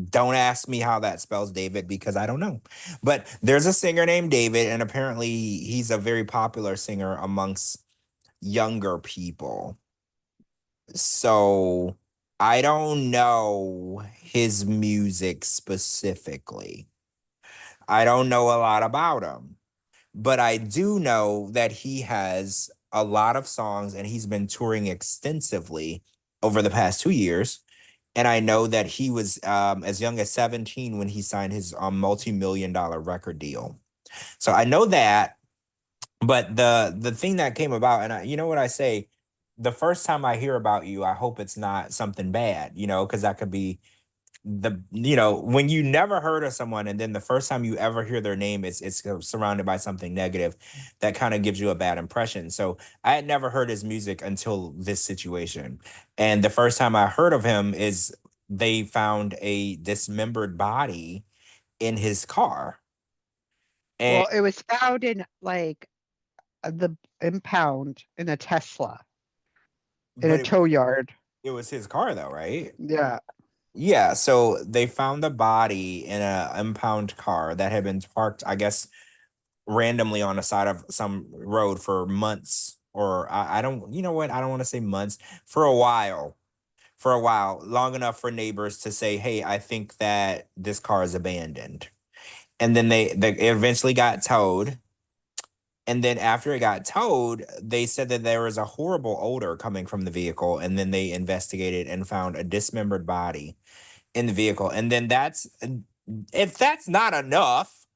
Don't ask me how that spells David because I don't know. But there's a singer named David, and apparently he's a very popular singer amongst younger people. So I don't know his music specifically. I don't know a lot about him, but I do know that he has a lot of songs and he's been touring extensively over the past 2 years. And I know that he was as young as 17 when he signed his multi-million dollar record deal. So I know that, but the thing that came about, and you know what I say, the first time I hear about you, I hope it's not something bad, because that could be when you never heard of someone and then the first time you ever hear their name, it's surrounded by something negative that kind of gives you a bad impression. So I had never heard his music until this situation, and the first time I heard of him is they found a dismembered body in his car, and Well, it was found in like the impound in a Tesla in a but tow yard. it was his car though, right? Yeah. Yeah, so they found the body in a impound car that had been parked, I guess, randomly on the side of some road for months, or I don't, you know what? I don't want to say months, for a while, long enough for neighbors to say, "Hey, I think that this car is abandoned." And then they it eventually got towed. And then after it got towed, they said that there was a horrible odor coming from the vehicle. And then they investigated and found a dismembered body in the vehicle. And then if that's not enough,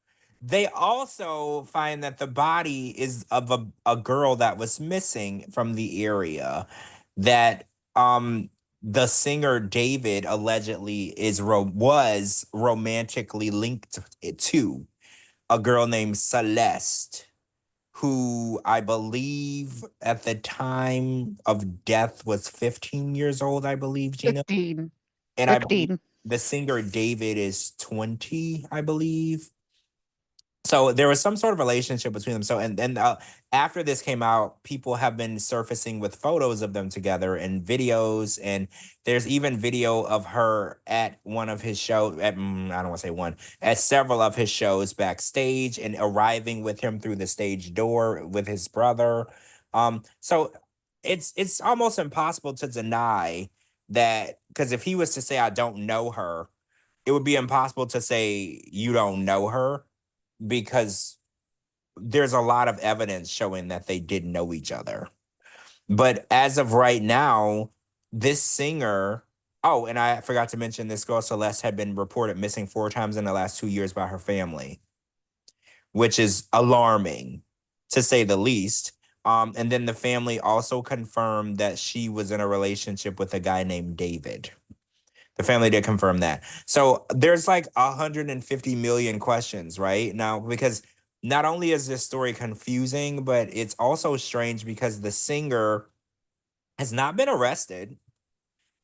they also find that the body is of a girl that was missing from the area that the singer David allegedly was romantically linked to a girl named Celeste, who I believe at the time of death was 15 years old, I believe, Gina. 15. And I believe 15. the singer David is 20, I believe. So there was some sort of relationship between them. So and then after this came out, people have been surfacing with photos of them together and videos, and there's even video of her at one of his shows. I don't want to say one, at several of his shows backstage, and arriving with him through the stage door with his brother. So it's almost impossible to deny that, because if he was to say I don't know her, it would be impossible to say you don't know her, because there's a lot of evidence showing that they did know each other. But as of right now, this singer, oh, and I forgot to mention this girl, Celeste, had been reported missing 4 times in the last 2 years by her family, which is alarming to say the least. And then the family also confirmed that she was in a relationship with a guy named David. The family did confirm that. So there's like 150 million questions right now, because not only is this story confusing, but it's also strange because the singer has not been arrested,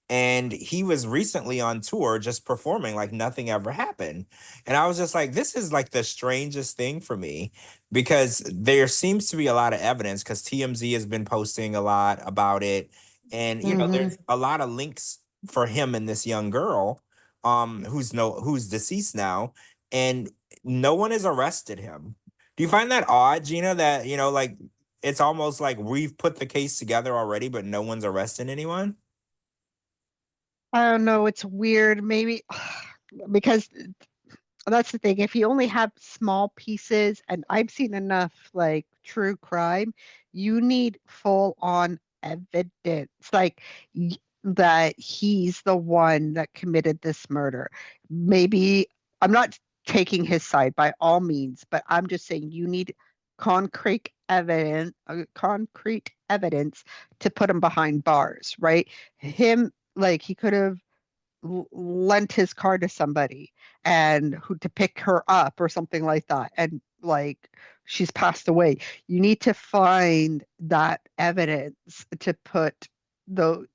and he was recently on tour just performing like nothing ever happened. And I was just like, this is like the strangest thing for me, because there seems to be a lot of evidence, because TMZ has been posting a lot about it, and Hmm. there's a lot of links for him and this young girl who's deceased now, and no one has arrested him. Do you find that odd, Gina, that like it's almost like we've put the case together already but no one's arresting anyone? I don't know. It's weird. Maybe because that's the thing. If you only have small pieces, and I've seen enough like true crime, you need full on evidence, like that he's the one that committed this murder. Maybe I'm not taking his side by all means, but I'm just saying you need concrete evidence to put him behind bars, right? Him, like he could have lent his car to somebody and who to pick her up or something like that, and like she's passed away. You need to find that evidence to put the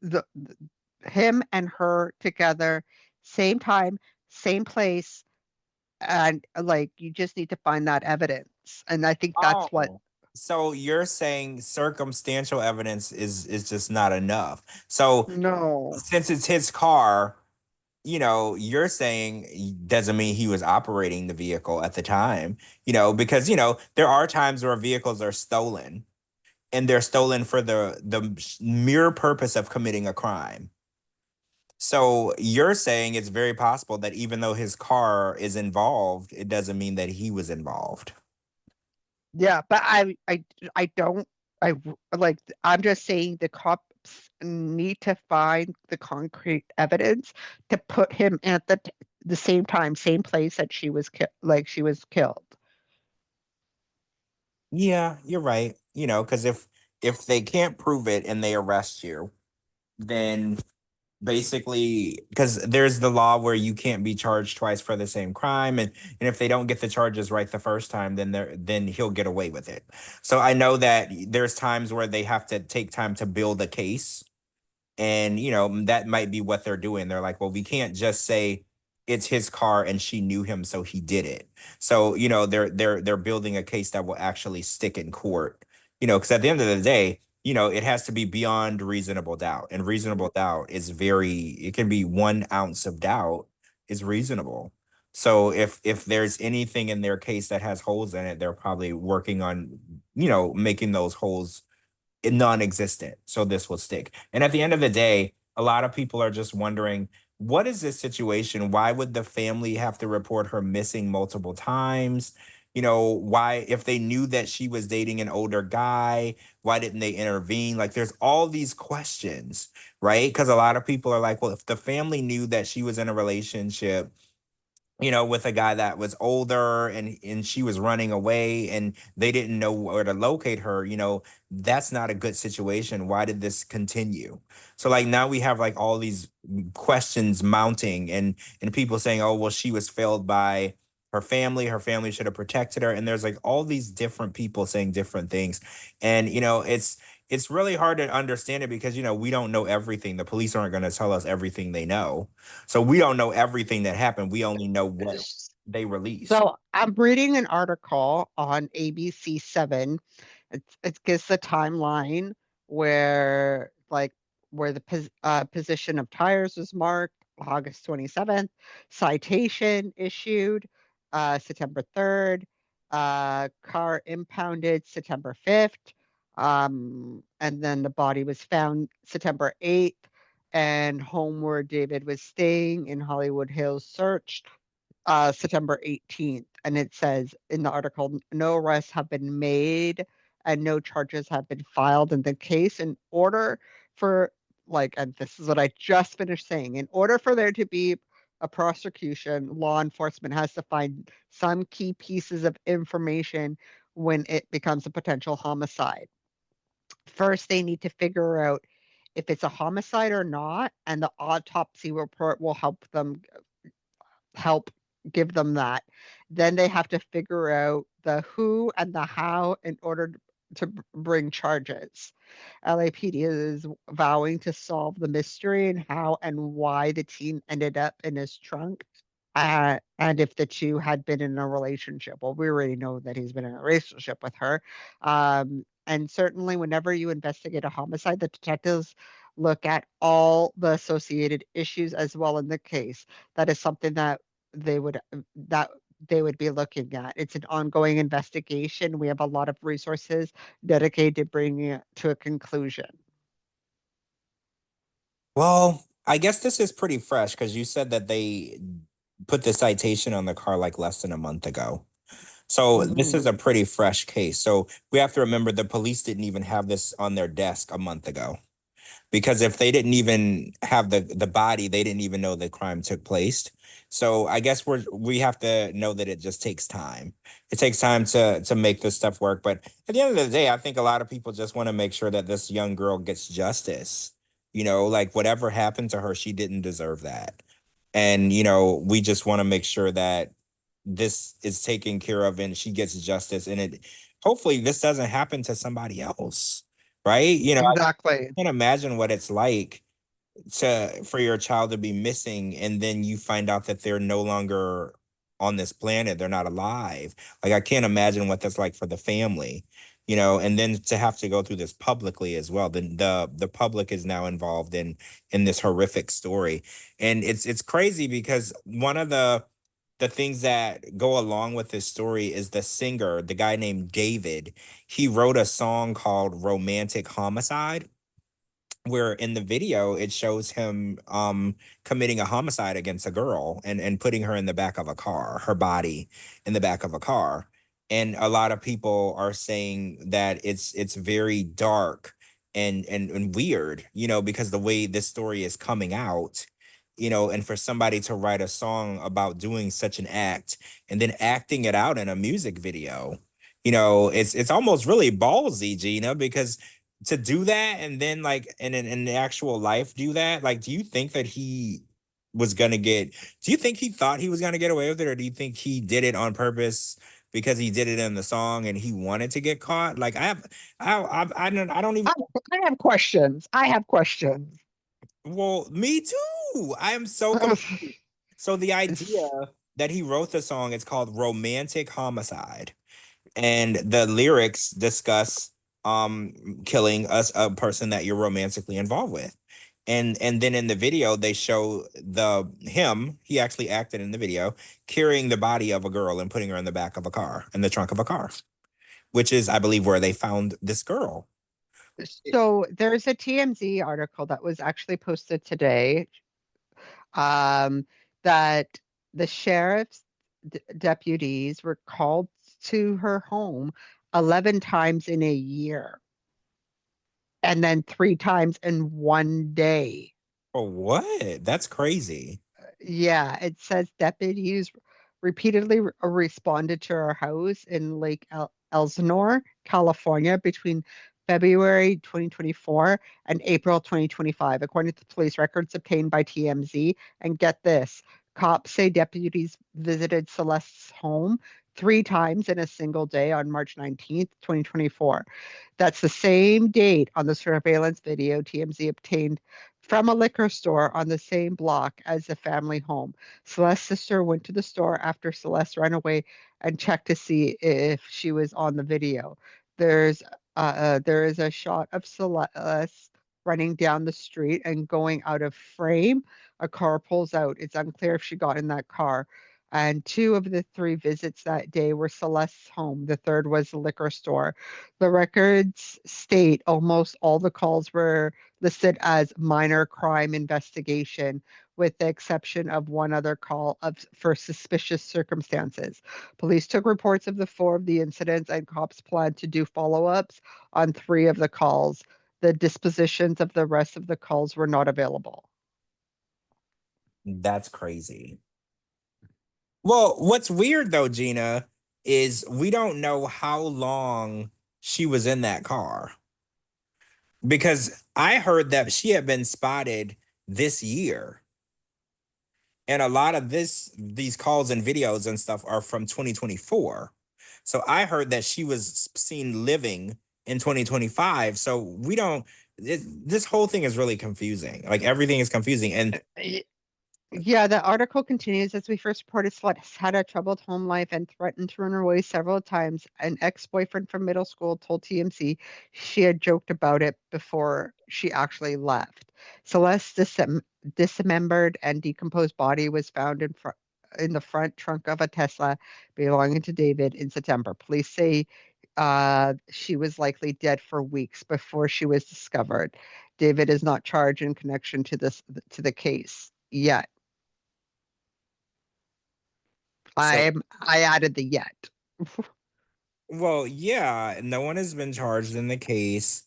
him and her together, same time, same place, and like you just need to find that evidence, and I think that's what. Oh, so you're saying circumstantial evidence is just not enough. So No. since it's his car, you're saying doesn't mean he was operating the vehicle at the time, because there are times where vehicles are stolen and they're stolen for the mere purpose of committing a crime. So you're saying it's very possible that even though his car is involved, it doesn't mean that he was involved. Yeah, but I don't like I'm just saying the cops need to find the concrete evidence to put him at the same time, same place that she was killed. Yeah, you're right. Because if they can't prove it and they arrest you, then basically, because there's the law where you can't be charged twice for the same crime, and if they don't get the charges right the first time, then he'll get away with it. So I know that there's times where they have to take time to build a case, and that might be what they're doing. They're like, well, we can't just say it's his car and she knew him, so he did it. So they're building a case that will actually stick in court. Because at the end of the day, it has to be beyond reasonable doubt, and reasonable doubt is very. It can be 1 ounce of doubt is reasonable. So if there's anything in their case that has holes in it, they're probably working on making those holes non-existent, so this will stick. And at the end of the day, a lot of people are just wondering, what is this situation? Why would the family have to report her missing multiple times? Why, if they knew that she was dating an older guy, why didn't they intervene? Like, there's all these questions, right? Because a lot of people are like, well, if the family knew that she was in a relationship with a guy that was older, and she was running away and they didn't know where to locate her, that's not a good situation. Why did this continue? So like now we have like all these questions mounting, and people saying, oh, well, she was failed by her family. Her family should have protected her. And there's like all these different people saying different things. And it's really hard to understand it because we don't know everything. The police aren't going to tell us everything they know. So we don't know everything that happened. We only know what they released. So I'm reading an article on ABC7. It gives the timeline where where the position of tires was marked August 27th, citation issued September 3rd, car impounded September 5th, and then the body was found September 8th, and home where David was staying in Hollywood Hills searched September 18th. And it says in the article, no arrests have been made and no charges have been filed in the case. In order for, and this is what I just finished saying, in order for there to be a prosecution, law enforcement has to find some key pieces of information when it becomes a potential homicide. First, they need to figure out if it's a homicide or not, and the autopsy report will help give them that. Then they have to figure out the who and the how in order to bring charges. LAPD is vowing to solve the mystery and how and why the teen ended up in his trunk. And if the two had been in a relationship. Well, we already know that he's been in a relationship with her. And certainly, whenever you investigate a homicide, the detectives look at all the associated issues as well in the case. That is something they would that they would be looking at. It's an ongoing investigation. We have a lot of resources dedicated to bringing it to a conclusion. Well, I guess this is pretty fresh because you said that they put the citation on the car like less than a month ago. So this Mhm. is a pretty fresh case. So we have to remember the police didn't even have this on their desk a month ago. Because if they didn't even have the body, they didn't even know the crime took place. So I guess we have to know that it just takes time. It takes time to make this stuff work. But at the end of the day, I think a lot of people just want to make sure that this young girl gets justice. Like whatever happened to her, she didn't deserve that. And we just want to make sure that this is taken care of and she gets justice. And it hopefully this doesn't happen to somebody else. Right? Exactly. Can't imagine what it's like for your child to be missing and then you find out that they're no longer on this planet, they're not alive. Like I can't imagine what that's like for the family, and then to have to go through this publicly as well. The public is now involved in this horrific story. And it's crazy because one of the things that go along with this story is the singer, the guy named David. He wrote a song called Romantic Homicide, where in the video it shows him committing a homicide against a girl and putting her in the back of a car, her body in the back of a car. And a lot of people are saying that it's very dark and weird, because the way this story is coming out, and for somebody to write a song about doing such an act and then acting it out in a music video, it's almost really ballsy, Gina, because to do that and then like in the actual life do that, like, do you think that he was gonna get do you think he thought he was gonna get away with it, or do you think he did it on purpose because he did it in the song and he wanted to get caught? Like, I don't even. I have questions. I have questions. Well, me too. I am so confused. So the idea that he wrote the song is called Romantic Homicide, and the lyrics discuss killing a person that you're romantically involved with. And then in the video they show the him, he actually acted in the video, carrying the body of a girl and putting her in the back of a car, in the trunk of a car, which is, I believe, where they found this girl. So there's a TMZ article that was actually posted today, um, that the sheriff's deputies were called to her home 11 times in a year and then 3 times in one day. Oh, what? That's crazy. Yeah, it says deputies repeatedly responded to her house in Lake Elsinore, California, between February 2024 and April 2025, according to police records obtained by TMZ. And get this, cops say deputies visited Celeste's home 3 times in a single day on March 19th, 2024. That's the same date on the surveillance video TMZ obtained from a liquor store on the same block as the family home. Celeste's sister went to the store after Celeste ran away and checked to see if she was on the video. There's there is a shot of Celeste running down the street and going out of frame. A car pulls out. It's unclear if she got in that car. And 2 of the 3 visits that day were Celeste's home. The third was the liquor store. The records state almost all the calls were listed as minor crime investigation, with the exception of one other call for suspicious circumstances. Police took reports of the 4 of the incidents, and cops planned to do follow-ups on 3 of the calls. The dispositions of the rest of the calls were not available. That's crazy. Well, what's weird though, Gina, is we don't know how long she was in that car, because I heard that she had been spotted this year. And a lot of these calls and videos and stuff are from 2024. So I heard that she was seen living in 2025. So we don't this whole thing is really confusing. Like, everything is confusing. And Yeah, the article continues. As we first reported, Celeste had a troubled home life and threatened to run away several times. An ex-boyfriend from middle school told TMZ she had joked about it before she actually left. Celeste's dismembered and decomposed body was found in the front trunk of a Tesla belonging to David in September. Police say she was likely dead for weeks before she was discovered. David is not charged in connection to the case yet. so, I added the yet. well, yeah, no one has been charged in the case.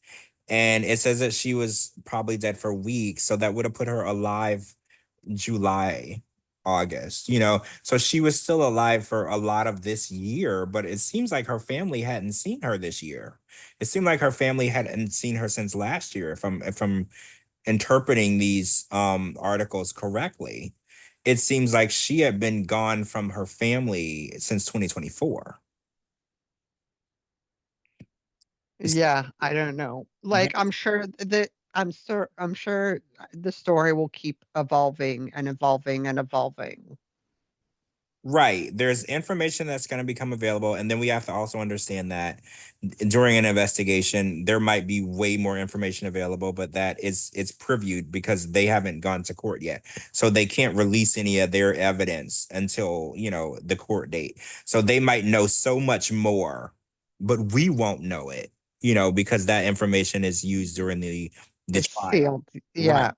And it says that she was probably dead for weeks. So that would have put her alive July, August, So she was still alive for a lot of this year, but it seems like her family hadn't seen her this year. It seemed like her family hadn't seen her since last year, if I'm interpreting these articles correctly. It seems like she had been gone from her family since 2024. It's, Yeah, I don't know. Like I'm sure the story will keep evolving and evolving and evolving. Right. There's information that's going to become available. And then we have to also understand that during an investigation, there might be way more information available, but that is it's previewed because they haven't gone to court yet. So they can't release any of their evidence until, the court date. So they might know so much more, but we won't know it, because that information is used during the It's trial. sealed. Right. Yeah,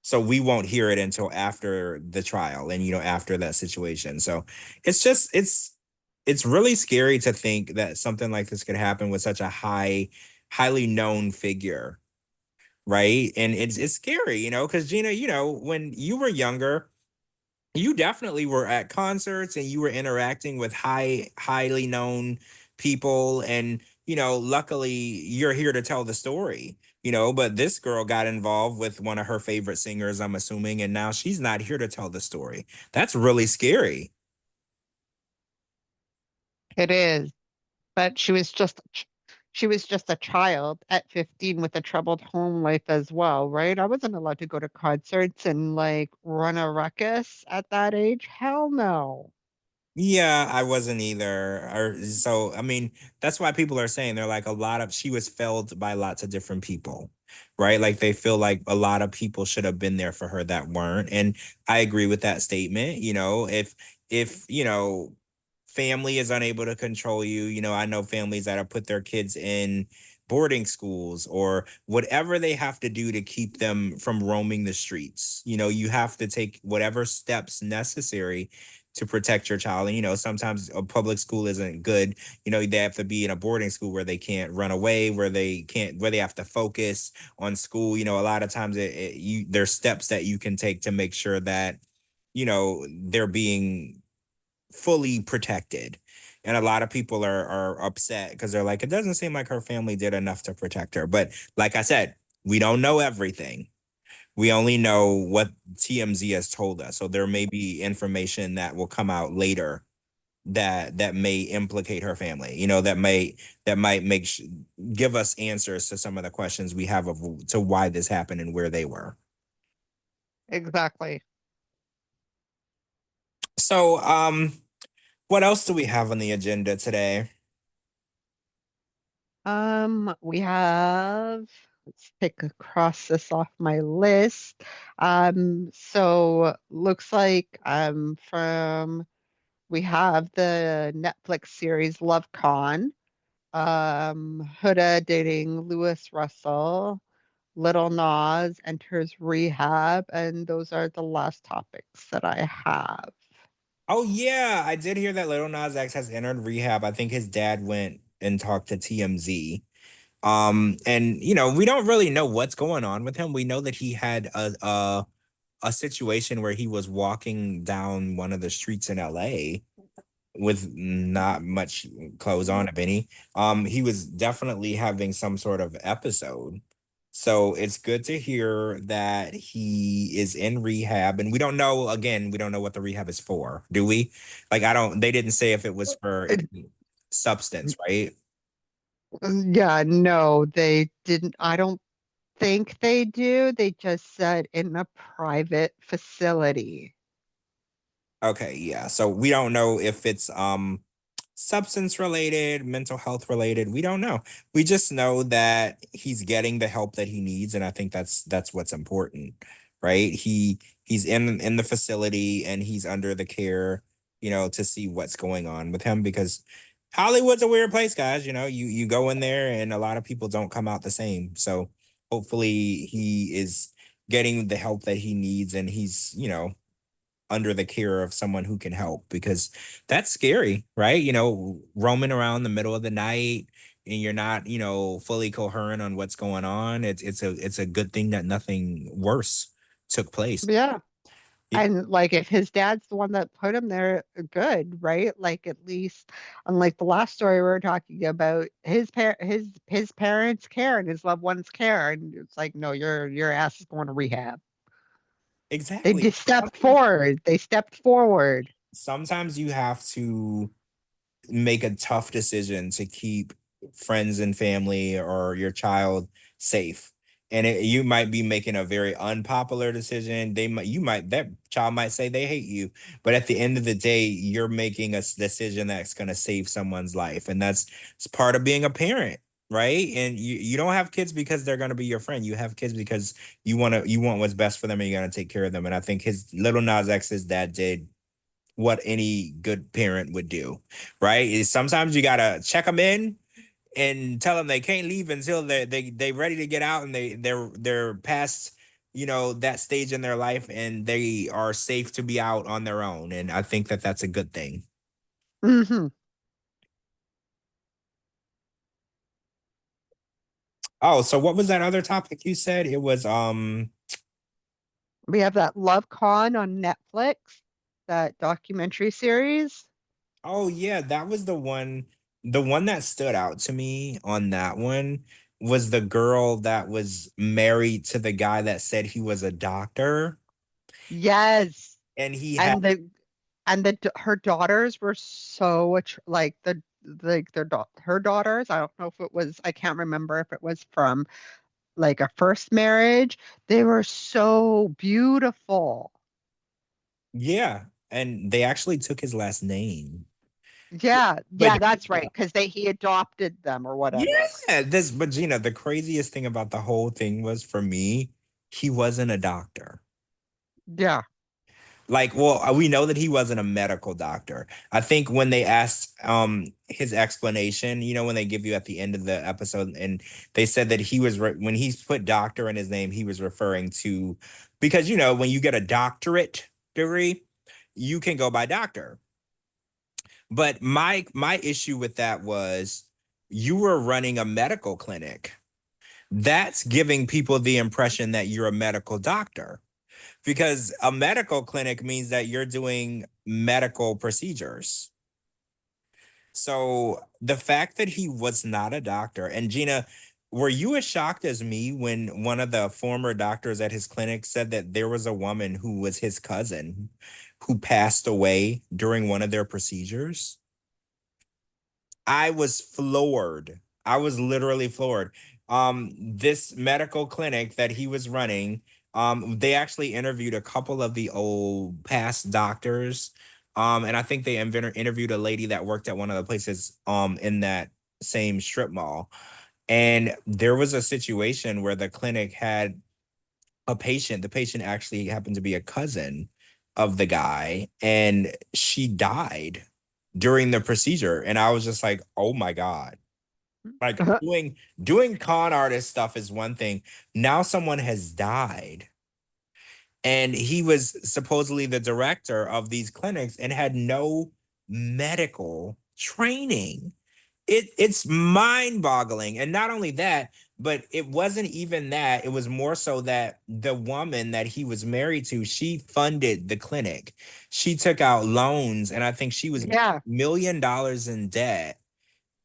So we won't hear it until after the trial and after that situation. So it's just it's really scary to think that something like this could happen with such a highly known figure, right? And it's scary, because Gina, when you were younger, you definitely were at concerts and you were interacting with highly known people, and luckily you're here to tell the story, but this girl got involved with one of her favorite singers, I'm assuming, and now she's not here to tell the story. That's really scary. it is. But she was just a child at 15 with a troubled home life as well, right? I wasn't allowed to go to concerts and like run a ruckus at that age. Hell no. Yeah, I wasn't either. So I mean, that's why people are saying they're like she was felled by lots of different people, right? Like they feel like a lot of people should have been there for her that weren't. And I agree with that statement. If family is unable to control you, I know families that have put their kids in boarding schools or whatever they have to do to keep them from roaming the streets. You have to take whatever steps necessary to protect your child. And sometimes a public school isn't good. They have to be in a boarding school where they can't run away, where they have to focus on school. A lot of times there's steps that you can take to make sure that they're being fully protected. And a lot of people are upset because they're like, it doesn't seem like her family did enough to protect her. But like I said, we don't know everything. We only know what TMZ has told us. So there may be information that will come out later that may implicate her family. That might give us answers to some of the questions we have to why this happened and where they were. Exactly. So, what else do we have on the agenda today? We have, let's take across this off my list. So looks like we have the Netflix series Love Con, Huda dating Lewis Russell, Little Nas enters rehab, and those are the last topics that I have. Oh yeah, I did hear that Little Nas X has entered rehab. I think his dad went and talked to TMZ. And we don't really know what's going on with him. We know that he had a situation where he was walking down one of the streets in LA with not much clothes on, if any. He was definitely having some sort of episode. So it's good to hear that he is in rehab. And we don't know, again, we don't know what the rehab is for, do we? Like, they didn't say if it was for It- any substance, right? yeah, no, they didn't. I don't think they do. They just said in a private facility. Okay, yeah. So we don't know if it's substance related, mental health related. We don't know. We just know that he's getting the help that he needs, and I think that's what's important, right? He's in the facility and he's under the care, to see what's going on with him because Hollywood's a weird place, guys. You go in there and a lot of people don't come out the same. So hopefully he is getting the help that he needs and he's, under the care of someone who can help because that's scary, right? Roaming around the middle of the night and you're not, fully coherent on what's going on. It's a good thing that nothing worse took place. Yeah. Yeah, And like if his dad's the one that put him there, good, right? Like at least unlike the last story we were talking about, his parents care and his loved ones care. And it's like, no, your ass is going to rehab. They exactly. just stepped forward. They stepped forward. Sometimes you have to make a tough decision to keep friends and family or your child safe. and you might be making a very unpopular decision. That child might say they hate you, but at the end of the day, you're making a decision that's going to save someone's life, and it's part of being a parent, right? And you don't have kids because they're going to be your friend. You have kids because you want what's best for them, and you're going to take care of them. And I think his Little Nas X's dad did what any good parent would do, right? Is sometimes you gotta check them in and tell them they can't leave until they ready to get out, and they're past that stage in their life, and they are safe to be out on their own. And I think that that's a good thing. Hmm. Oh, so what was that other topic you said? It was We have that Love Con on Netflix, that documentary series. oh yeah, that was the one that stood out to me on that one was the girl that was married to the guy that said he was a doctor, Yes. and he had. And her daughters were so like her daughters. I don't know if it was, I can't remember if it was from like a first marriage. They were so beautiful. Yeah, and they actually took his last name. Yeah, But yeah, that's right. Because he adopted them or whatever. yeah, but Gina, the craziest thing about the whole thing was for me, he wasn't a doctor. Yeah. Like, well, we know that he wasn't a medical doctor. I think when they asked his explanation, when they give you at the end of the episode, and they said that when he put doctor in his name, he was referring to, because when you get a doctorate degree, you can go by doctor. But my issue with that was you were running a medical clinic. That's giving people the impression that you're a medical doctor, because a medical clinic means that you're doing medical procedures. So the fact that he was not a doctor, and Gina, were you as shocked as me when one of the former doctors at his clinic said that there was a woman who was his cousin who passed away during one of their procedures? I was floored. I was literally floored. This medical clinic that he was running, they actually interviewed a couple of the old past doctors. And I think they interviewed a lady that worked at one of the places in that same strip mall. And there was a situation where the clinic had a patient. The patient actually happened to be a cousin of the guy, and she died during the procedure. And I was just like, oh my God. Like doing con artist stuff is one thing. Now someone has died. And he was supposedly the director of these clinics and had no medical training. It's mind-boggling. And not only that, but it wasn't even that. It was more so that the woman that he was married to, she funded the clinic. She took out loans, and I think she was Yeah. $1 million in debt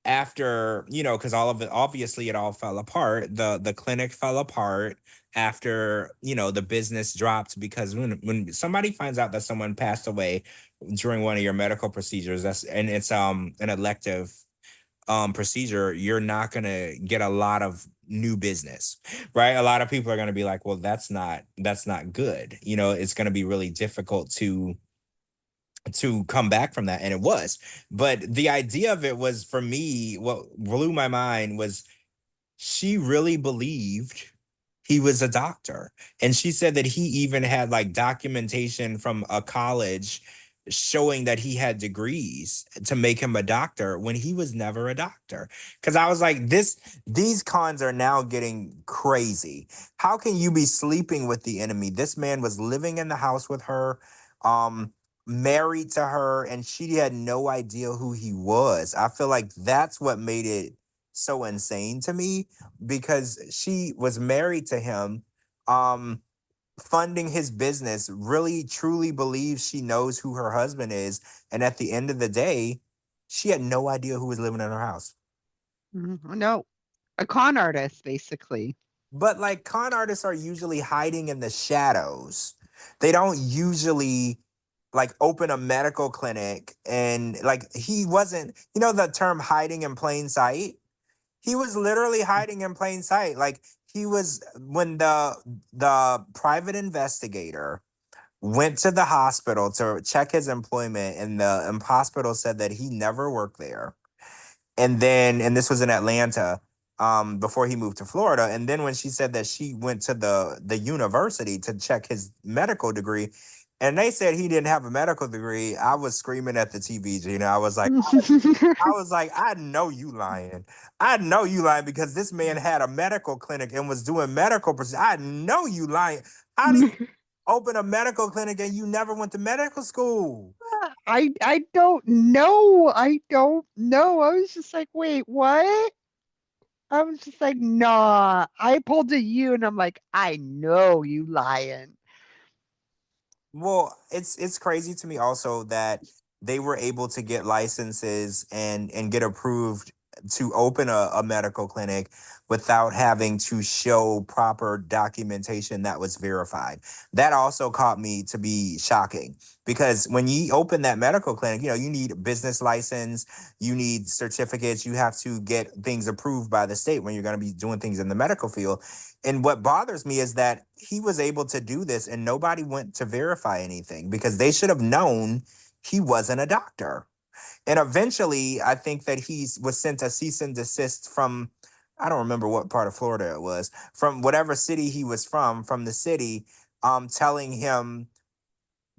after, because all of it, obviously it all fell apart. The clinic fell apart after, the business dropped, because when somebody finds out that someone passed away during one of your medical procedures, and it's an elective procedure, you're not gonna get a lot of new business, right? A lot of people are gonna be like, well, that's not good. It's gonna be really difficult to come back from that, and it was. But the idea of it was, for me, what blew my mind was she really believed he was a doctor. And she said that he even had like documentation from a college showing that he had degrees to make him a doctor when he was never a doctor. Because I was like, these cons are now getting crazy. How can you be sleeping with the enemy? This man was living in the house with her, um, married to her, and she had no idea who he was. I feel like that's what made it so insane to me, because she was married to him, um, funding his business, really truly believes she knows who her husband is. And at the end of the day, she had no idea who was living in her house. No, a con artist, basically. But like, con artists are usually hiding in the shadows. They don't usually like open a medical clinic, and like he wasn't, the term hiding in plain sight. He was literally hiding in plain sight. Like, he was when the private investigator went to the hospital to check his employment, and the hospital said that he never worked there. And this was in Atlanta, before he moved to Florida. And then when she said that she went to the university to check his medical degree, and they said he didn't have a medical degree, I was screaming at the TV, Gina. I was like, I know you lying. I know you lying because this man had a medical clinic and was doing medical procedures. I know you lying. How do you open a medical clinic and you never went to medical school? I don't know. I don't know. I was just like, wait, what? I was just like, nah. I pulled a you and I'm like, I know you lying. Well, it's crazy to me also that they were able to get licenses and get approved to open a medical clinic without having to show proper documentation that was verified. That also caught me to be shocking because when you open that medical clinic, you need a business license, you need certificates, you have to get things approved by the state when you're going to be doing things in the medical field. And what bothers me is that he was able to do this and nobody went to verify anything because they should have known he wasn't a doctor. And eventually, I think that he was sent a cease and desist from, I don't remember what part of Florida it was, from whatever city he was from the city, telling him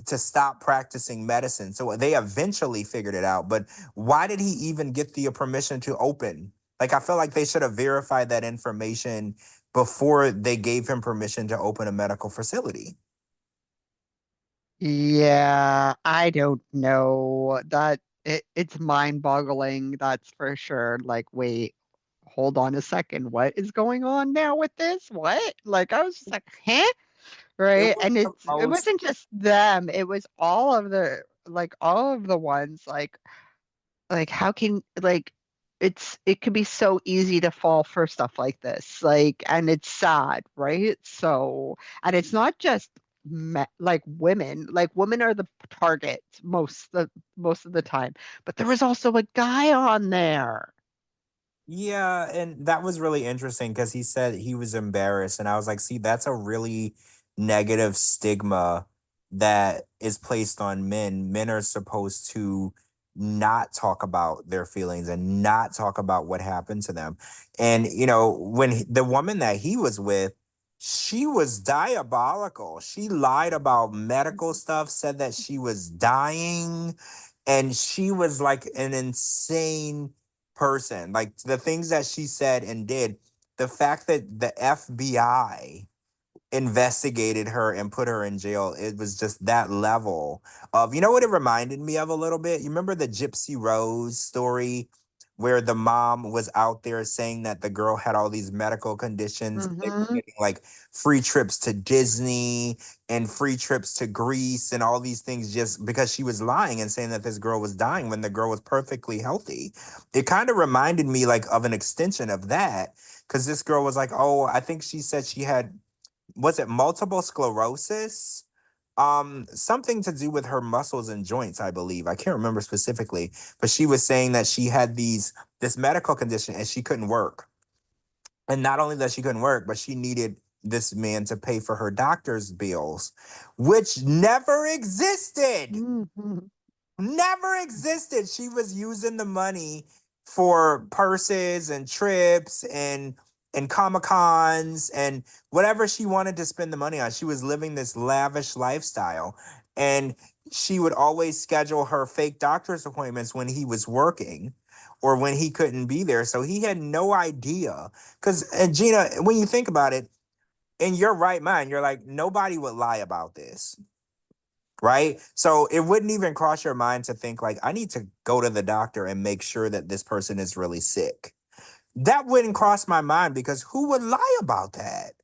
to stop practicing medicine. So they eventually figured it out. But why did he even get the permission to open? Like, I feel like they should have verified that information before they gave him permission to open a medical facility. Yeah, I don't know. It's mind-boggling, that's for sure. Like, wait, hold on a second. What is going on now with this? What? Like, I was just like, huh? It Right? was And the it most. wasn't just them, it was all of the ones like how can like it could be so easy to fall for stuff like this. Like, and it's sad, right? So, and it's not just like women are the target most of the time, but there was also a guy on there. Yeah, and that was really interesting because he said he was embarrassed. And I was like, see, that's a really negative stigma that is placed on men. Men are supposed to not talk about their feelings and not talk about what happened to them. And, when the woman that he was with, she was diabolical. She lied about medical stuff, said that she was dying, and she was like an insane person. Like the things that she said and did, the fact that the FBI investigated her and put her in jail, it was just that level of, what it reminded me of a little bit? You remember the Gypsy Rose story where the mom was out there saying that the girl had all these medical conditions. They were Hmm. getting like free trips to Disney and free trips to Greece and all these things just because she was lying and saying that this girl was dying when the girl was perfectly healthy. It kind of reminded me like of an extension of that because this girl was like, oh, I think she said she had, was it multiple sclerosis? Something to do with her muscles and joints, I believe. I can't remember specifically, but she was saying that she had this medical condition and she couldn't work. And not only that she couldn't work, but she needed this man to pay for her doctor's bills, which never existed. Hmm. Never existed. She was using the money for purses and trips and Comic Cons and whatever she wanted to spend the money on. She was living this lavish lifestyle. And she would always schedule her fake doctor's appointments when he was working or when he couldn't be there. So he had no idea. Because, Gina, when you think about it, in your right mind, you're like, nobody would lie about this, right? So it wouldn't even cross your mind to think like, I need to go to the doctor and make sure that this person is really sick. That wouldn't cross my mind because who would lie about that?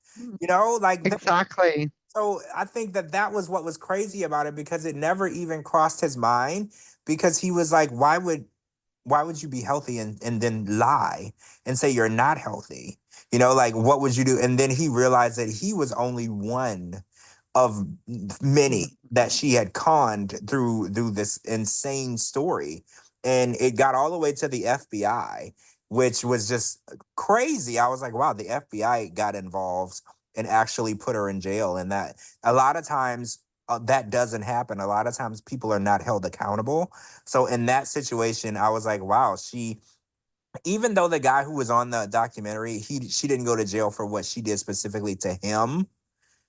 Like that. Exactly. So I think that that was what was crazy about it because it never even crossed his mind because he was like, why would you be healthy and then lie and say you're not healthy? Like what would you do? And then he realized that he was only one of many that she had conned through this insane story. And it got all the way to the FBI which was just crazy. I was like, wow, the FBI got involved and actually put her in jail. And that a lot of times that doesn't happen. A lot of times people are not held accountable. So in that situation, I was like, wow, even though the guy who was on the documentary, she didn't go to jail for what she did specifically to him.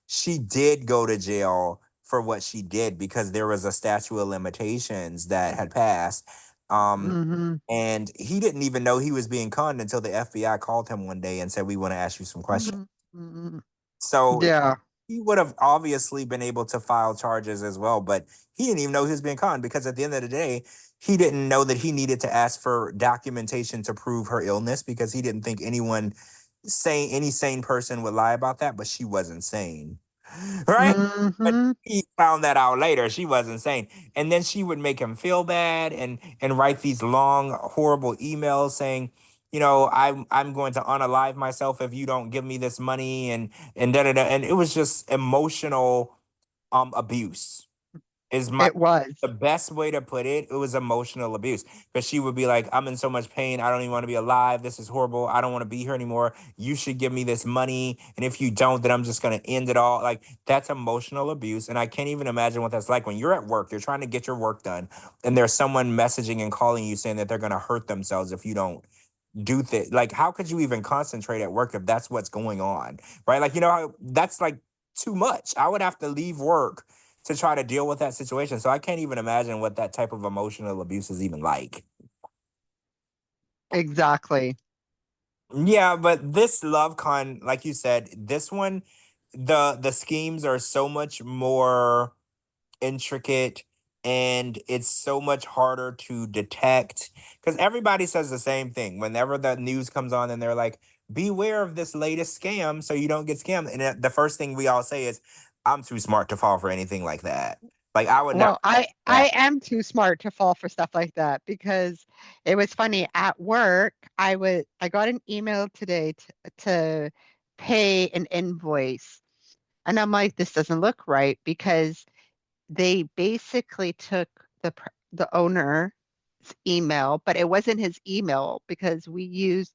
She did go to jail for what she did because there was a statute of limitations that had passed. Um, Mm-hmm. and he didn't even know he was being conned until the FBI called him one day and said, "We want to ask you some questions." Mm-hmm. Mm-hmm. So Yeah. he would have obviously been able to file charges as well, but he didn't even know he was being conned because at the end of the day, he didn't know that he needed to ask for documentation to prove her illness because he didn't think any sane person would lie about that, but she wasn't sane. Right? But Mm-hmm. he found that out later. She wasn't sane. And then she would make him feel bad and write these long, horrible emails saying, I'm going to unalive myself if you don't give me this money and da da da. And it was just emotional abuse is my It was. the best way to put it. It was emotional abuse because she would be like, "I'm in so much pain. I don't even want to be alive. This is horrible. I don't want to be here anymore. You should give me this money, and if you don't, then I'm just gonna end it all." Like that's emotional abuse, and I can't even imagine what that's like when you're at work. You're trying to get your work done, and there's someone messaging and calling you saying that they're gonna hurt themselves if you don't do things. Like, how could you even concentrate at work if that's what's going on, right? Like, how that's like too much. I would have to leave work to try to deal with that situation. So I can't even imagine what that type of emotional abuse is even like. Exactly. Yeah, but this love con, like you said, this one, the schemes are so much more intricate and it's so much harder to detect because everybody says the same thing whenever the news comes on and they're like, beware of this latest scam so you don't get scammed. And the first thing we all say is, I'm too smart to fall for anything like that. Like I would never Well, fall I for that. I am too smart to fall for stuff like that because it was funny at work. I got an email today to pay an invoice, and I'm like, this doesn't look right because they basically took the owner's email, but it wasn't his email because we used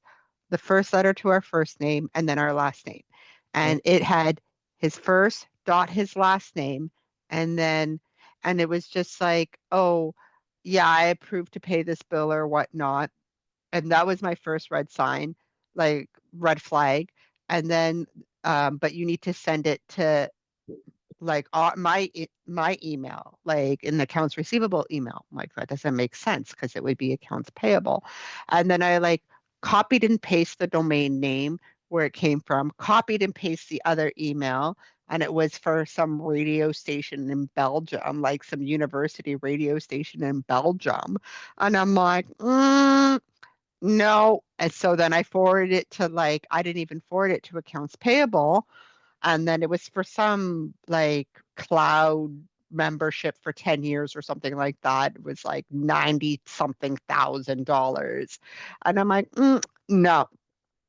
the first letter to our first name and then our last name. Mm. And it had his first dot his last name and then and it was just like, oh yeah, I approve to pay this bill or whatnot. And that was my first red sign, like red flag. And then but you need to send it to like my email, like in the accounts receivable email. I'm like, that doesn't make sense because it would be accounts payable. And then I like copied and pasted the domain name where it came from, copied and pasted the other email, and it was for some radio station in Belgium, like some university radio station in Belgium. And I'm like, no. And so then I forwarded it to like, I didn't even forward it to accounts payable, and then it was for some like cloud membership for 10 years or something like that. It was like 90 something $1,000. And I'm like, no,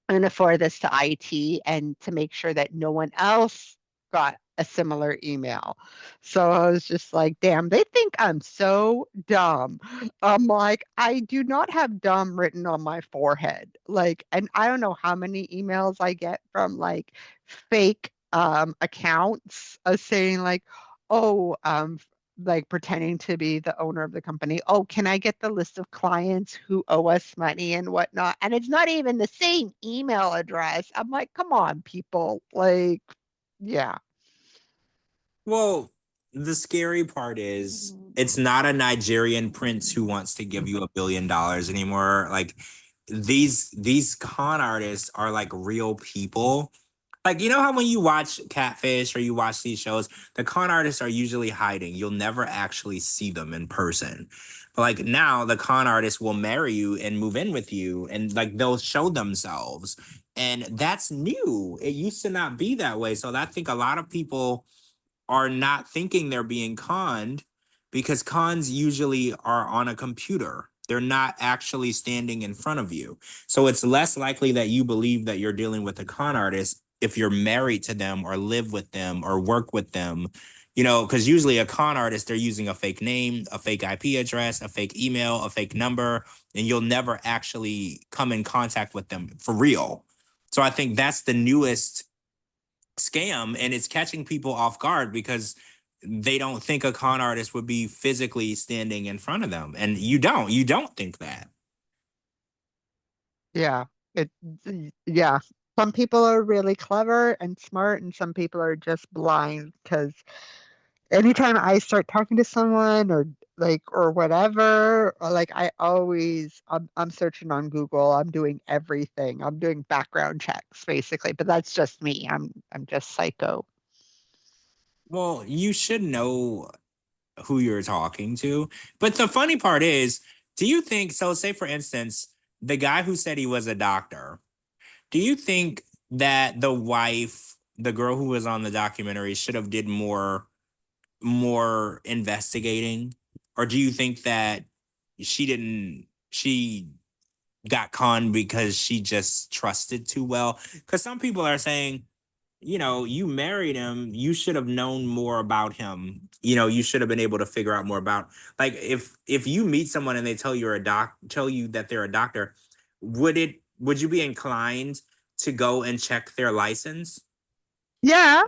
I'm going to forward this to IT and to make sure that no one else got a similar email. So I was just like, damn, they think I'm so dumb. I'm like, I do not have dumb written on my forehead. Like, and I don't know how many emails I get from like fake accounts saying like, oh, like pretending to be the owner of the company. Oh, can I get the list of clients who owe us money and whatnot? And it's not even the same email address. I'm like, come on, people. Like, yeah. Well, the scary part is it's not a Nigerian prince who wants to give you $1 billion anymore. Like these con artists are like real people. Like, how when you watch Catfish or you watch these shows, the con artists are usually hiding. You'll never actually see them in person. But like now, the con artists will marry you and move in with you, and like they'll show themselves. And that's new. It used to not be that way. So I think a lot of people are not thinking they're being conned because cons usually are on a computer. They're not actually standing in front of you. So it's less likely that you believe that you're dealing with a con artist if you're married to them or live with them or work with them. Because usually a con artist, they're using a fake name, a fake IP address, a fake email, a fake number, and you'll never actually come in contact with them for real. So I think that's the newest scam, and it's catching people off guard because they don't think a con artist would be physically standing in front of them. And you don't think that. Yeah. It, yeah. Some people are really clever and smart, and some people are just blind because anytime I start talking to someone or whatever, or like I'm searching on Google, I'm doing everything. I'm doing background checks basically, but that's just me. I'm just psycho. Well, you should know who you're talking to. But the funny part is, do you think so? Say, for instance, the guy who said he was a doctor, do you think that the wife, the girl who was on the documentary, should have did more investigating? Or do you think that she got conned because she just trusted too well? Because some people are saying, you married him, you should have known more about him. You should have been able to figure out more about, like, if you meet someone and they tell you that they're a doctor, would you be inclined to go and check their license? Yeah,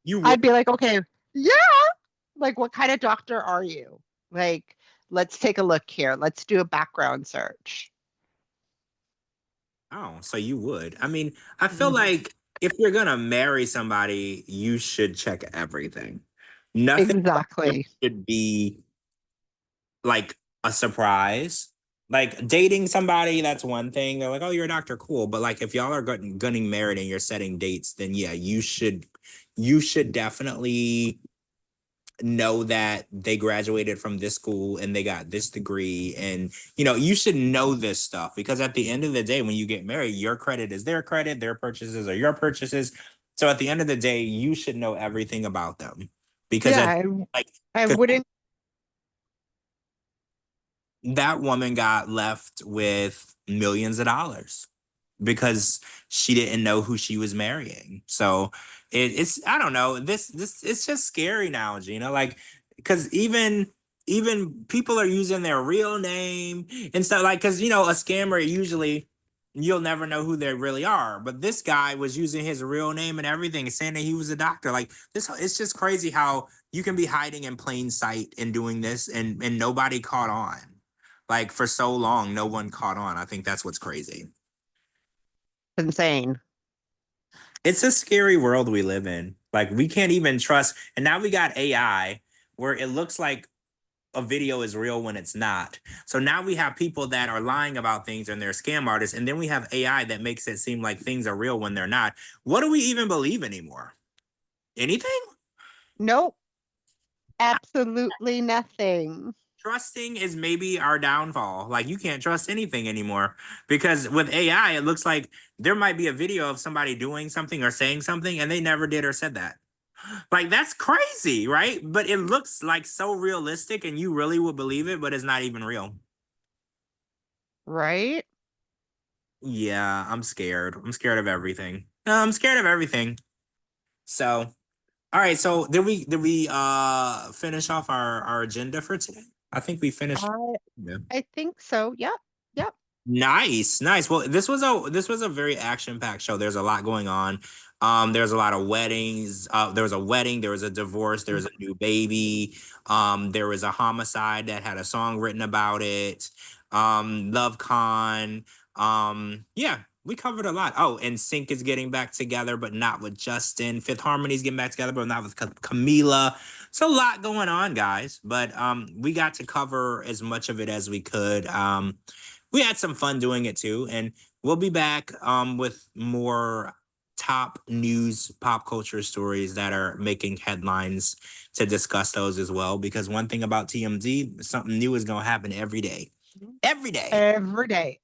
You would. I'd be like, okay, yeah, like what kind of doctor are you? Like, let's take a look here. Let's do a background search. Oh, so you would. I mean, I feel Mhm. like if you're gonna marry somebody, you should check everything. Nothing about them Exactly. should be like a surprise. Like dating somebody, that's one thing. They're like, "Oh, you're a doctor, cool." But like, if y'all are getting married and you're setting dates, then yeah, you should definitely know that they graduated from this school and they got this degree, and you should know this stuff because at the end of the day, when you get married, your credit is their credit, their purchases are your purchases. So at the end of the day, you should know everything about them because Yeah, at like I because wouldn't. that woman got left with millions of dollars because she didn't know who she was marrying. So it's I don't know. This it's just scary now, Gina. Like because even people are using their real name and stuff. Like because a scammer usually you'll never know who they really are. But this guy was using his real name and everything, saying that he was a doctor. Like this, it's just crazy how you can be hiding in plain sight and doing this, and nobody caught on. Like for so long, no one caught on. I think that's what's crazy. Insane. It's a scary world we live in. Like we can't even trust. And now we got AI where it looks like a video is real when it's not. So now we have people that are lying about things and they're scam artists. And then we have AI that makes it seem like things are real when they're not. What do we even believe anymore? Anything? Nope, absolutely nothing. Trusting is maybe our downfall. Like you can't trust anything anymore because with AI, it looks like there might be a video of somebody doing something or saying something and they never did or said that. Like that's crazy, right? But it looks like so realistic and you really would believe it, but it's not even real. Right? Yeah, I'm scared. I'm scared of everything. No, I'm scared of everything. So, all right. So did we finish off our agenda for today? I think we finished. I Yeah. I think so. Yep. Yep. Nice, nice. Well, this was a very action-packed show. There's a lot going on. There's a lot of weddings. There was a wedding, there was a divorce, there was a new baby. There was a homicide that had a song written about it. Love Con. Yeah, we covered a lot. Oh, and Sync is getting back together, but not with Justin. Fifth Harmony's getting back together, but not with Camila. So a lot going on, guys. But we got to cover as much of it as we could. We had some fun doing it too, and we'll be back with more top news pop culture stories that are making headlines to discuss those as well, because one thing about TMZ, something new is going to happen every day. Every day.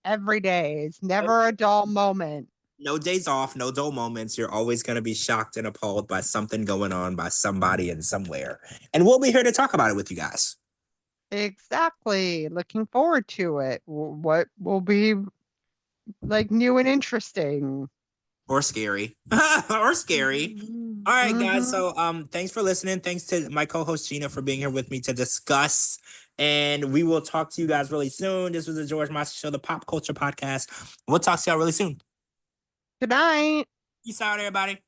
Every day is No, never a dull moment. no days off, no dull moments. You're always going to be shocked and appalled by something going on by somebody and somewhere, and we'll be here to talk about it with you guys. Exactly. Looking forward to it. What will be like new and interesting? or scary. Or scary. All right, guys. So thanks for listening. Thanks to my co-host Gina for being here with me to discuss. And we will talk to you guys really soon. This was the George Mossey Show, the pop culture podcast. We'll talk to y'all really soon. Good night. Peace out, everybody.